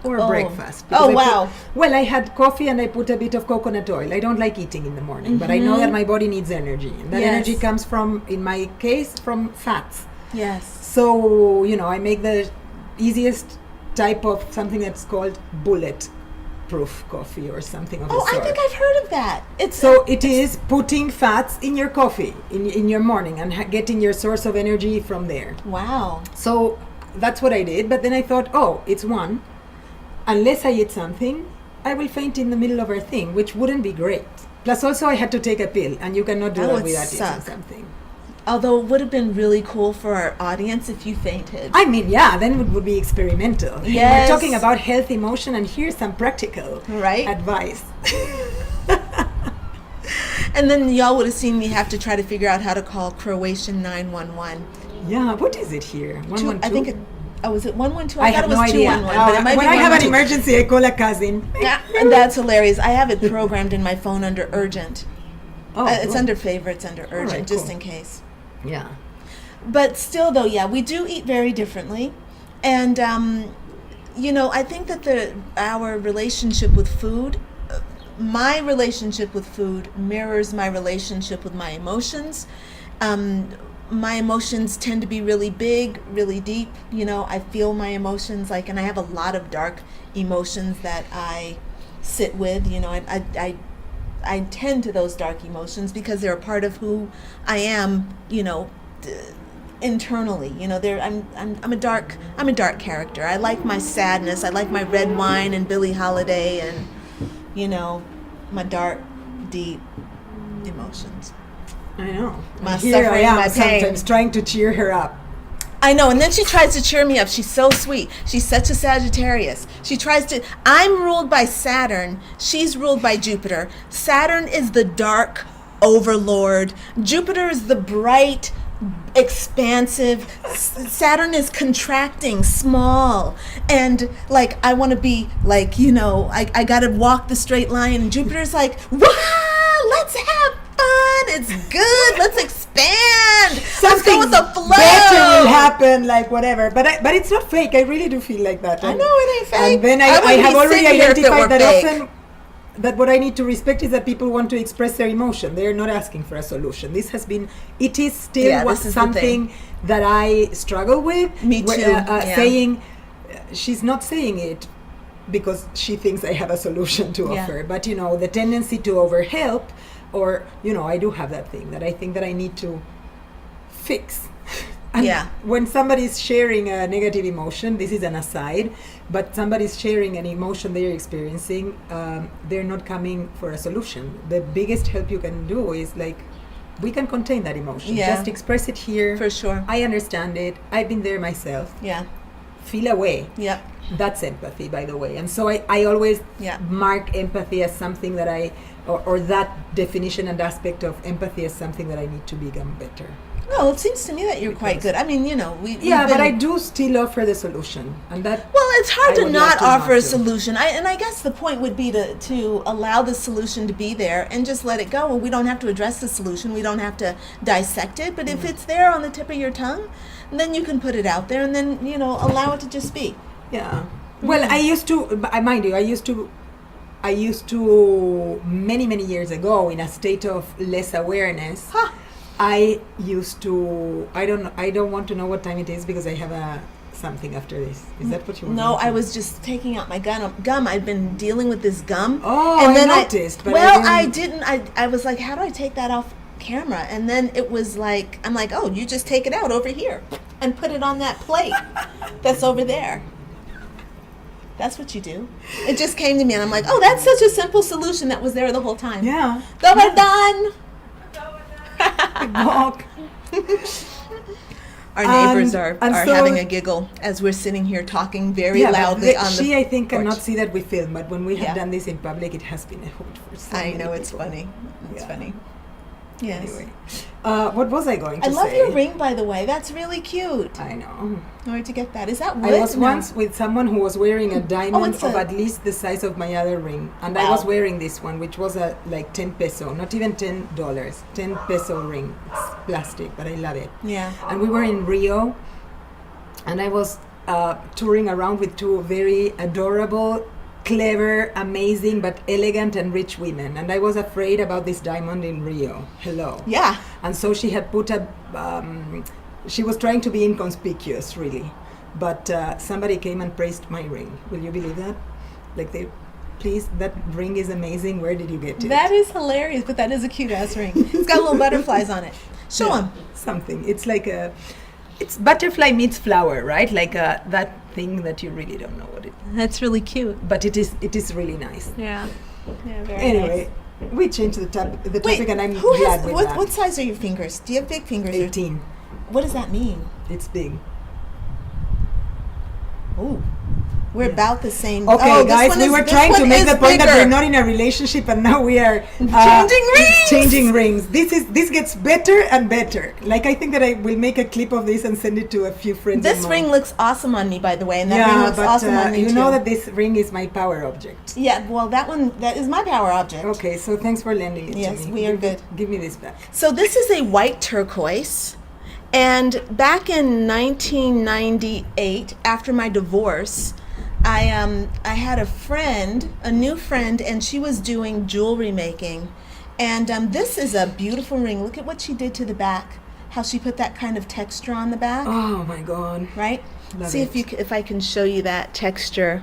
or breakfast. Wow. I had coffee and I put a bit of coconut oil. I don't like eating in the morning, but I know that my body needs energy. And that energy comes from, in my case, from fats. Yes. So, I make the easiest type of something that's called bulletproof coffee or something of the sort. I think I've heard of that. It is putting fats in your coffee in your morning and getting your source of energy from there. Wow. So that's what I did. But then I thought, it's one. Unless I eat something, I will faint in the middle of our thing, which wouldn't be great. Plus also I had to take a pill, and you cannot do that without eating something. Although it would have been really cool for our audience if you fainted. I mean, then it would be experimental. Yes. We're talking about health, emotion, and here's some practical advice. And then y'all would have seen me have to try to figure out how to call Croatian 911. Yeah, what is it here? 112? I think was it 112? I have no idea. 211, but it might when be I have an 112. emergency, I call a cousin. Yeah, and that's hilarious. I have it programmed in my phone under urgent. It's under favorites, under urgent, just in case. Yeah. But still, though, we do eat very differently. And, I think that our relationship with food, my relationship with food mirrors my relationship with my emotions. My emotions tend to be really big, really deep. I feel my emotions and I have a lot of dark emotions that I sit with. I tend to those dark emotions because they're a part of who I am, internally. I'm a dark character. I like my sadness. I like my red wine and Billie Holiday and, my dark, deep emotions. I know. My And here I suffering, am my pain. sometimes trying to cheer her up. I know, and then she tries to cheer me up. She's so sweet. She's such a Sagittarius. She tries to. I'm ruled by Saturn. She's ruled by Jupiter. Saturn is the dark overlord. Jupiter is the bright, expansive. Saturn is contracting, small, and like I want to be like, you know, I got to walk the straight line. And Jupiter's like, wow, let's have fun. It's good. Let's expand. Let's go with the flow. Better will happen, like whatever. But it's not fake. I really do feel like that. I know it ain't fake. And then I wouldn't have be already sitting here if it identified were that fake. often that what I need to respect is that people want to express their emotion. They're not asking for a solution. This has been, it is still Yeah, this is the something that I struggle with. Me too, yeah. Saying, she's not saying it because she thinks I have a solution to Yeah. offer. But, you know, the tendency to overhelp, or, you know, I do have that thing that I think that I need to fix. And Yeah. when somebody's sharing a negative emotion, this is an aside, but somebody's sharing an emotion they're experiencing, they're not coming for a solution. The biggest help you can do is like, we can contain that emotion. Yeah. Just express it here. For sure. I understand it. I've been there myself. Yeah. Feel away. Yep. That's empathy, by the way. And so I always Yeah. mark empathy as something that or that definition and aspect of empathy as something that I need to become better. No, it seems to me that you're quite good. I mean, you know, we've Yeah, but been- I do still offer the solution, and that. Well, it's hard I to would not love to offer not a to. solution. I guess the point would be to allow the solution to be there and just let it go. Well, we don't have to address the solution. We don't have to dissect it. But if it's there on the tip of your tongue, then you can put it out there and then, you know, allow it to just be. Yeah. Well, I used to. Mind you, I used to many years ago, in a state of less awareness. Huh. I used to. I don't want to know what time it is because I have something after this. Is that what you want? No, I was just taking out my gum. I'd been dealing with this gum. Oh, and I then noticed, but well, I I didn't. I was like, how do I take that off camera? And then it was like, I'm like, oh, you just take it out over here and put it on that plate that's over there. That's what you do. It just came to me, and I'm like, oh, that's such a simple solution that was there the whole time. Yeah. So we're done. Walk. Our neighbors And are so- having a giggle as we're sitting here talking very Yeah, but loudly on the she, I think, porch. cannot see that we film, but when we have Yeah. done this in public, it has been a hoot for so I many know, it's people. funny. It's Yeah. funny. Yes. Anyway, what was I going to I say? love your ring, by the way. That's really cute. I know. Where'd you get that? Is that wood? I was No. once with someone who was wearing a diamond it's of a- at least the size of my other ring, and I Wow. was wearing this one, which was a like 10 peso, not even $10, 10 peso ring. It's plastic, but I love it. Yeah. And we were in Rio, and I was touring around with two very adorable, clever, amazing, but elegant and rich women. And I was afraid about this diamond in Rio. Hello. Yeah. And so she had put she was trying to be inconspicuous, really. But somebody came and praised my ring. Will you believe that? Like, please, that ring is amazing. Where did you get it? That is hilarious, but that is a cute ass ring. It's got little butterflies on it. Show Yeah, them. something. It's like it's butterfly meets flower, right? Like that thing that you really don't know what it is. That's really cute. But it is really nice. Yeah. Yeah, very Anyway, we changed the topic, Wait, and I'm who glad has, with what, that. what size are your fingers? Do you have big fingers? 18. What does that mean? It's big. Ooh. We're Yeah. about the same. Okay, Oh, this guys, one we is- were this trying to one make is the point that bigger. we're not in a relationship, and now we are Changing rings! Changing rings. This gets better and better. Like, I think that I will make a clip of this and send it to a few friends. This of mine. ring looks awesome on me, by the way, and that ring Yeah, looks but awesome on me you too. know that this ring is my power object. Yeah, well, that is my power object. Okay, so thanks for lending it Yes, to me. we are good. Give me this back. So this is a white turquoise, and back in 1998, after my divorce, I had a new friend, and she was doing jewelry making, and this is a beautiful ring. Look at what she did to the back. How she put that kind of texture on the back, Oh my God. right? Love See it. if I can show you that texture.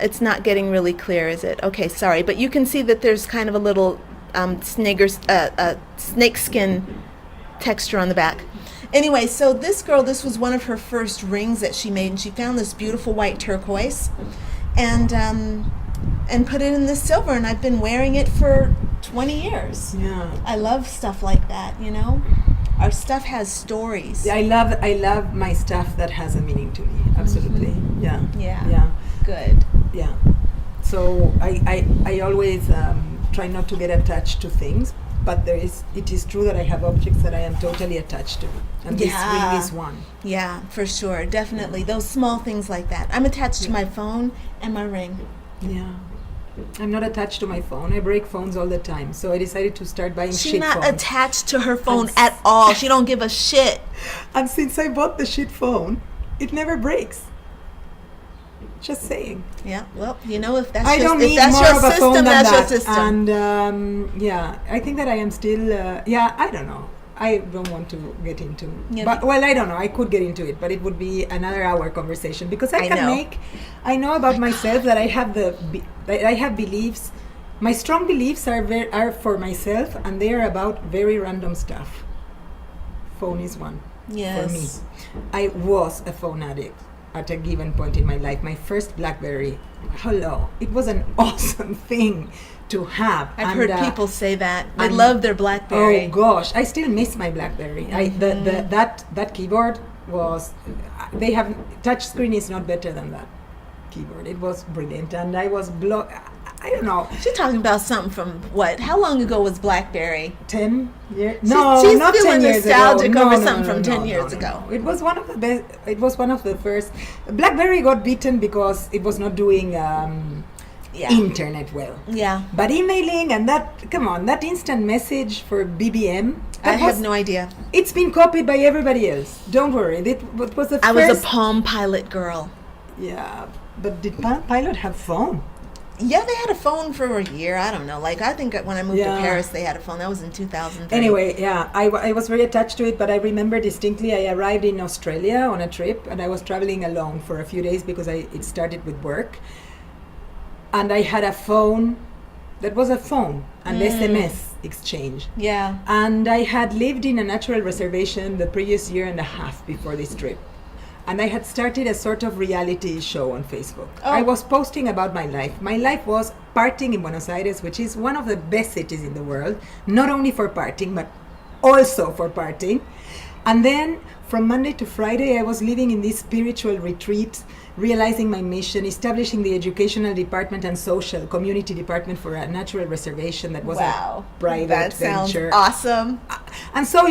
It's not getting really clear, is it? Okay, sorry, but you can see that there's kind of a little snakeskin texture on the back. Anyway, so this girl, this was one of her first rings that she made, and she found this beautiful white turquoise, and put it in this silver, and I've been wearing it for 20 years. Yeah. I love stuff like that, you know? Our stuff has stories. I love my stuff that has a meaning to me. Absolutely. Yeah. Yeah. Yeah. Good. Yeah. So I always try not to get attached to things, but it is true that I have objects that I am totally attached to. And this ring is one. Yeah, for sure. Definitely. Those small things like that. I'm attached to my phone and my ring. Yeah. I'm not attached to my phone. I break phones all the time. So I decided to start buying She's shit not phones. attached to her phone at all. She don't give a shit. And since I bought the shit phone, it never breaks. Just saying. Yeah, well, you know, if that's I just, don't if need that's more your of a system, phone than that's that. your system. And yeah, I think that I am still. I don't know. I don't want to get into. Yeah, but well, I don't know. I could get into it, but it would be another hour conversation because I know about myself that I have that I have beliefs. My strong beliefs are for myself, and they are about very random stuff. Phone is one. Yes. For me, I was a phone addict at a given point in my life. My first BlackBerry, it was an awesome thing to have. I've heard people say that. They love their BlackBerry. Oh gosh, I still miss my BlackBerry. That keyboard was, they have, touch screen is not better than that keyboard. It was brilliant, and I was I don't know. She's talking about something from what? How long ago was BlackBerry? 10 years? She's Not feeling 10 years nostalgic ago. over No, something no, from no, 10 years no. ago. It was one of the best. It was one of the first. BlackBerry got beaten because it was not doing internet well. Yeah. But emailing and that instant message for BBM. I have no idea. It's been copied by everybody else. Don't worry. It was the first. I was a Palm Pilot girl. Yeah, but did Pilot have phone? Yeah, they had a phone for a year. I don't know. Like, I think when I moved to Paris, they had a phone. That was in 2003. Anyway, yeah, I was very attached to it, but I remember distinctly I arrived in Australia on a trip, and I was traveling alone for a few days because it started with work. And I had a phone that was a phone, an SMS exchange. Yeah. And I had lived in a natural reservation the previous year and a half before this trip. And I had started a sort of reality show on Facebook. Oh. I was posting about my life. My life was partying in Buenos Aires, which is one of the best cities in the world, not only for partying, but also for partying. And then from Monday to Friday, I was living in this spiritual retreat, realizing my mission, establishing the educational department and social community department for a natural reservation that was a private that venture. Sounds awesome. And so,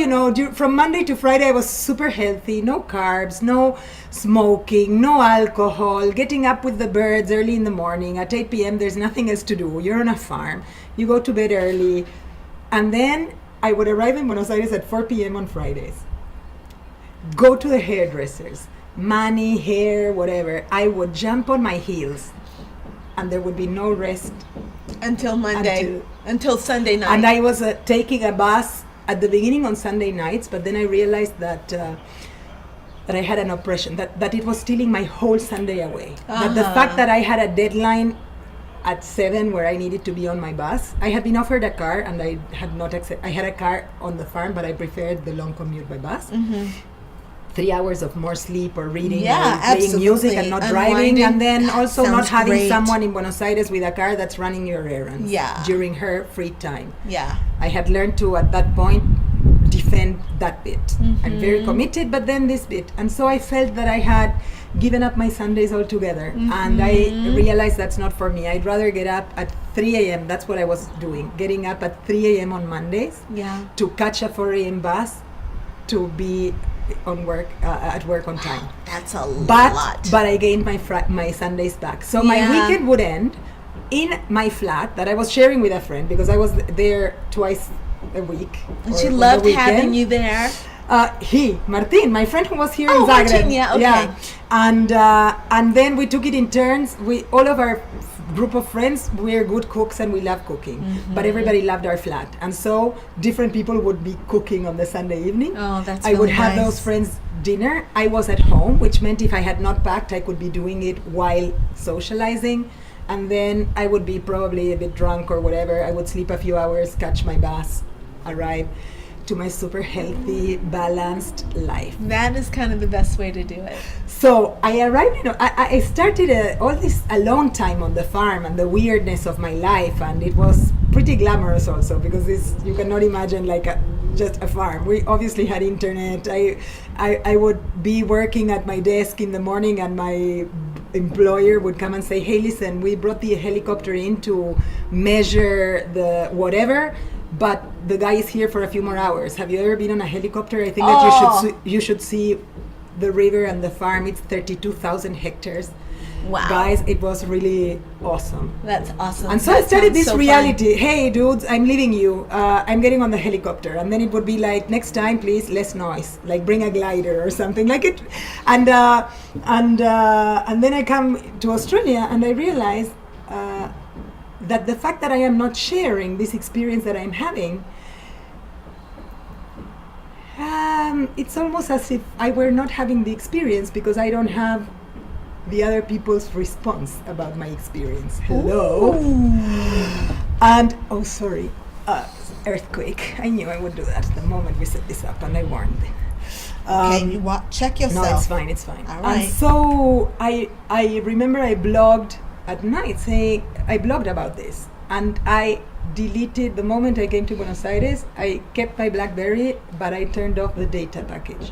from Monday to Friday, I was super healthy, no carbs, no smoking, no alcohol, getting up with the birds early in the morning. At 8 p.m., there's nothing else to do. You're on a farm. You go to bed early. And then I would arrive in Buenos Aires at 4 p.m. on Fridays. Go to the hairdressers. Mani, hair, whatever. I would jump on my heels. And there would be no rest. Until Monday. Until Sunday night. And I was taking a bus at the beginning on Sunday nights, but then I realized that I had an oppression, that it was stealing my whole Sunday away. That the fact that I had a deadline at 7 where I needed to be on my bus. I had been offered a car and I had not accepted. I had a car on the farm, but I preferred the long commute by bus. 3 hours of more sleep or reading or playing music and not driving, and then also not having someone in Buenos Aires with a car that's running your errands during her free time. I had learned to, at that point, defend that bit. I'm very committed, but then this bit. And so I felt that I had given up my Sundays altogether. And I realized that's not for me. I'd rather get up at 3 a.m. That's what I was doing. Getting up at 3 a.m. on Mondays to catch a 4 a.m. bus to be on work at work on time. That's a lot. But I gained my Sundays back. So my weekend would end in my flat that I was sharing with a friend because I was there twice a week. And she loved having you there. Martin, my friend who was here in Zagreb. Martin, and then we took it in turns. All of our group of friends, we're good cooks and we love cooking, but everybody loved our flat, and so different people would be cooking on the Sunday evening. I would have those friends dinner. I was at home, which meant if I had not packed, I could be doing it while socializing, and then I would be probably a bit drunk or whatever. I would sleep a few hours, catch my bus, arrive to my super healthy, balanced life. That is kind of the best way to do it. So I arrived, I started all this alone time on the farm and the weirdness of my life, and it was pretty glamorous also, because you cannot imagine like just a farm. We obviously had internet. I would be working at my desk in the morning, and my employer would come and say, hey, listen, we brought the helicopter in to measure the whatever, but the guy is here for a few more hours. Have you ever been on a helicopter? I think that you should see the river and the farm. It's 32,000 hectares. Wow. Guys, it was really awesome. That's awesome. And so I started this reality. Hey, dudes, I'm leaving you. I'm getting on the helicopter. And then it would be like, next time, please, less noise. Like, bring a glider or something like it. And then I come to Australia, and I realized that the fact that I am not sharing this experience that I'm having, it's almost as if I were not having the experience, because I don't have the other people's response about my experience. Hello. Ooh. And sorry, earthquake. I knew I would do that the moment we set this up, and I warned them. Okay, check yourself. No, it's fine. All right. And so I remember I blogged at night, saying I blogged about this, and I deleted the moment I came to Buenos Aires. I kept my BlackBerry, but I turned off the data package.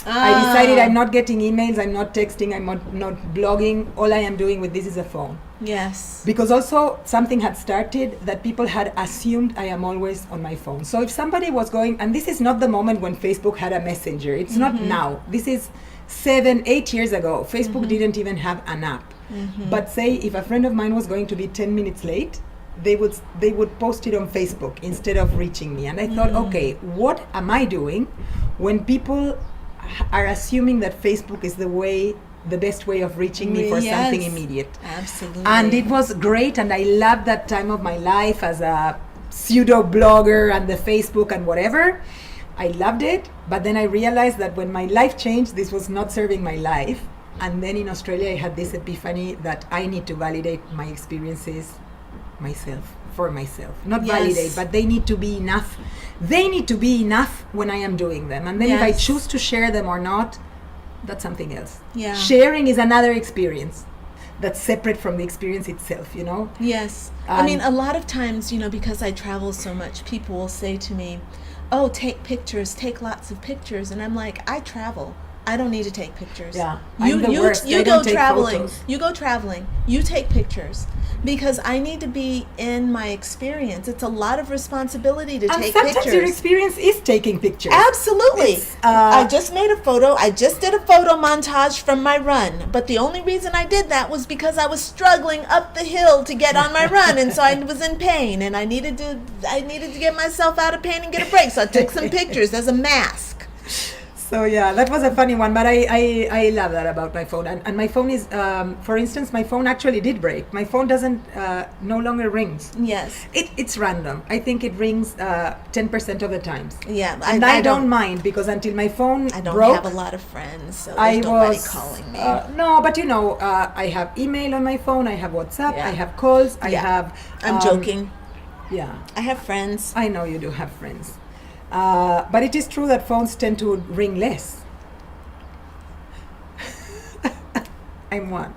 I decided I'm not getting emails, I'm not texting, I'm not blogging. All I am doing with this is a phone. Yes. Because also something had started that people had assumed I am always on my phone. So if somebody was going, and this is not the moment when Facebook had a messenger, it's not now. This is 7-8 years ago. Facebook didn't even have an app. But say if a friend of mine was going to be 10 minutes late, they would post it on Facebook instead of reaching me. And I thought, okay, what am I doing when people are assuming that Facebook is the best way of reaching me for something immediate? Absolutely. And it was great, and I loved that time of my life as a pseudo blogger and the Facebook and whatever. I loved it, but then I realized that when my life changed, this was not serving my life. And then in Australia, I had this epiphany that I need to validate my experiences for myself. Not validate, but they need to be enough. They need to be enough when I am doing them. And then if I choose to share them or not, that's something else. Yeah. Sharing is another experience that's separate from the experience itself, you know? Yes. I mean, a lot of times, because I travel so much, people will say to me, oh, take pictures, take lots of pictures. And I'm like, I travel. I don't need to take pictures. Yeah, you go traveling. Photos. You go traveling. You take pictures, because I need to be in my experience. It's a lot of responsibility to take pictures. And sometimes your experience is taking pictures. Absolutely. I just made a photo. I just did a photo montage from my run, but the only reason I did that was because I was struggling up the hill to get on my run, and so I was in pain, and I needed to get myself out of pain and get a break. So I took some pictures as a mask. So yeah, that was a funny one, but I love that about my phone. And my phone is, for instance, my phone actually did break. My phone no longer rings. Yes. It's random. I think it rings 10% of the times. Yeah. And I don't mind, because until my phone I don't broke, have a lot of friends, so there's nobody calling me. No, but I have email on my phone, I have WhatsApp, I have calls, I have... I'm joking. Yeah. I have friends. I know you do have friends. But it is true that phones tend to ring less. I'm one.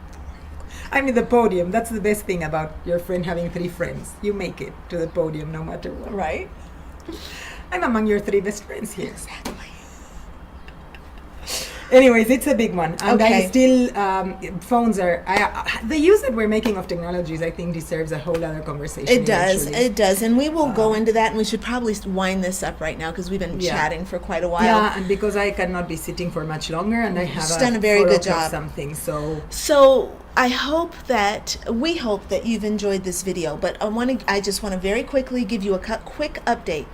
I'm in the podium. That's the best thing about your friend having 3 friends. You make it to the podium no matter what. Right? I'm among your 3 best friends here. Exactly. Anyways, it's a big one. And Okay. I still, phones are, the use that we're making of technologies, I think, deserves a whole other conversation. It does. eventually. It does. And we will go into that, and we should probably wind this up right now, because we've been chatting for quite a while. Yeah, and because I cannot be sitting for much longer, and I have You've done a very 4 good o'clock job. something, so... So we hope that you've enjoyed this video, but I just want to very quickly give you a quick update.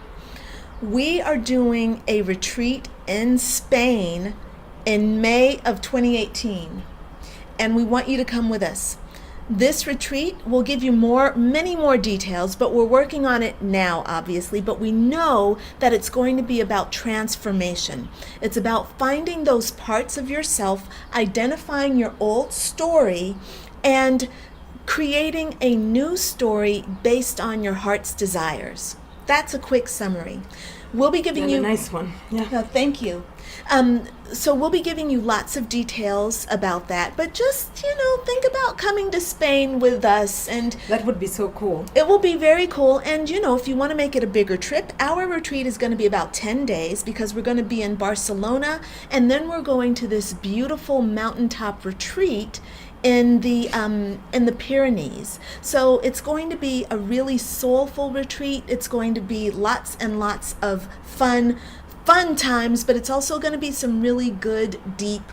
We are doing a retreat in Spain in May of 2018, and we want you to come with us. This retreat will give you many more details, but we're working on it now, obviously, but we know that it's going to be about transformation. It's about finding those parts of yourself, identifying your old story, and creating a new story based on your heart's desires. that's a quick summary. We'll be giving Yeah, you a nice one. Yeah. thank you. So we'll be giving you lots of details about that, but just, think about coming to Spain with us, and That would be so cool. it will be very cool. And, if you want to make it a bigger trip, our retreat is going to be about 10 days because we're going to be in Barcelona, and then we're going to this beautiful mountaintop retreat in the Pyrenees. So it's going to be a really soulful retreat. It's going to be lots and lots of fun times, but it's also going to be some really good, deep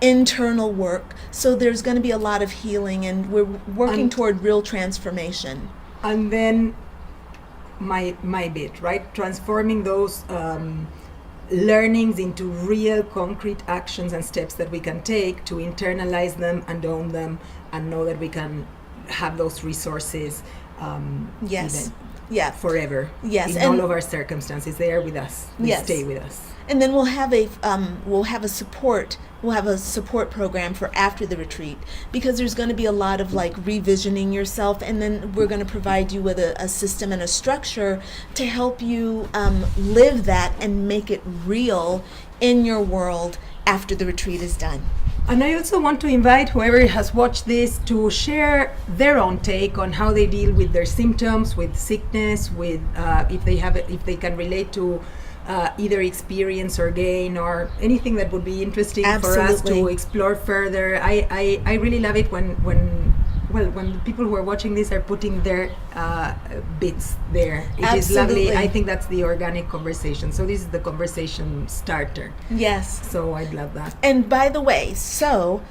internal work. So there's going to be a lot of healing, and we're working toward real transformation. And then my bit, right? Transforming those learnings into real concrete actions and steps that we can take to internalize them and own them and know that we can have those resources Yes. even Yeah. forever. Yes, In and- all of our circumstances. They are with us. They Yes. stay with us. And then we'll have a support program for after the retreat, because there's going to be a lot of revisioning yourself, and then we're going to provide you with a system and a structure to help you live that and make it real in your world after the retreat is done. And I also want to invite whoever has watched this to share their own take on how they deal with their symptoms, with sickness, with if they can relate to either experience or gain or anything that would be interesting for us to Absolutely. explore further. I really love it when the people who are watching this are putting their bits there. It is lovely. Absolutely. I think that's the organic conversation. So this is the conversation starter. Yes. So I'd love that. And by the way, so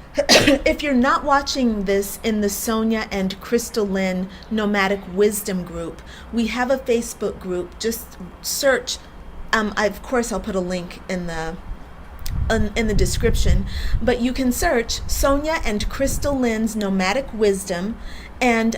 if you're not watching this in the Sonia and Crystal Lynn Nomadic Wisdom group, we have a Facebook group. Just search. Of course, I'll put a link in the description, but you can search Sonia and Crystal Lynn's Nomadic Wisdom, and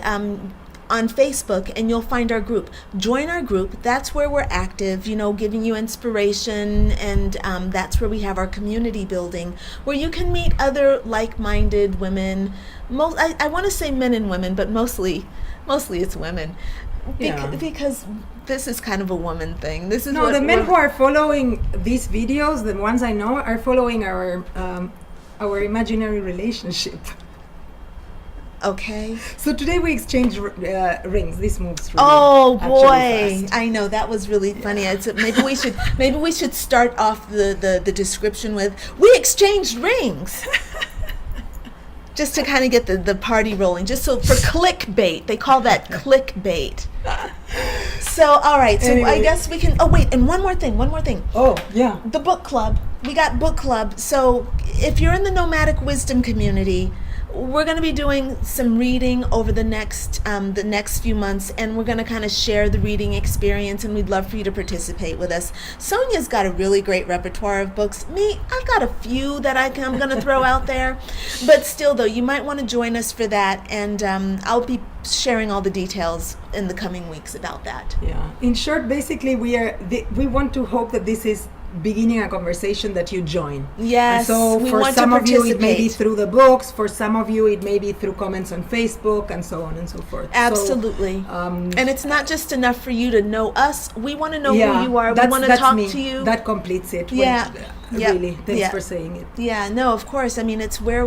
on Facebook, and you'll find our group. Join our group. That's where we're active, giving you inspiration, and that's where we have our community building, where you can meet other like-minded women. I want to say men and women, but mostly it's women. Because this is kind of a woman thing. This is the men who are following these videos, the ones I know, are following our imaginary relationship. Okay. So today we exchanged rings. This moves really Oh boy, actually fast. I know, that was really funny. Maybe we should start off the description with, we exchanged rings. Just to kind of get the party rolling, just so for clickbait. They call that clickbait. So, all right. So Anyway. I guess we can. Oh wait, and one more thing. Oh, yeah. The book club. We got book club. So if you're in the Nomadic Wisdom community, we're going to be doing some reading over the next few months, and we're going to kind of share the reading experience, and we'd love for you to participate with us. Sonia's got a really great repertoire of books. Me, I've got a few that I'm going to throw out there, but still, though, you might want to join us for that, and I'll be sharing all the details in the coming weeks about that. Yeah. In short, basically, we want to hope that this is beginning a conversation that you join. Yes, And so we for want some to of you it may be participate. through the books, for some of you it may be through comments on Facebook, and so on and so forth. Absolutely. And it's not just enough for you to know us. We want to know who you are. We want to that's talk me. to you. That completes it. Yeah. Really, thanks Yeah. for saying it. Yeah, no, of course. I mean, that's why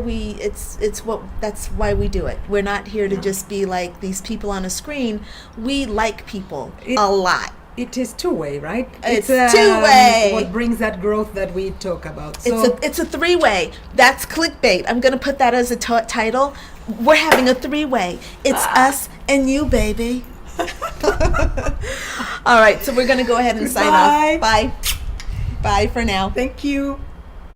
we do it. We're not here to just be like these people on a screen. We like people a lot. It is two-way, right? It's two-way. What brings that growth that we talk about. So It's a three-way. That's clickbait. I'm going to put that as a title. We're having a three-way. It's us and you, baby. All right, so we're going to go ahead and sign off. Goodbye. Bye. Bye for now. thank you.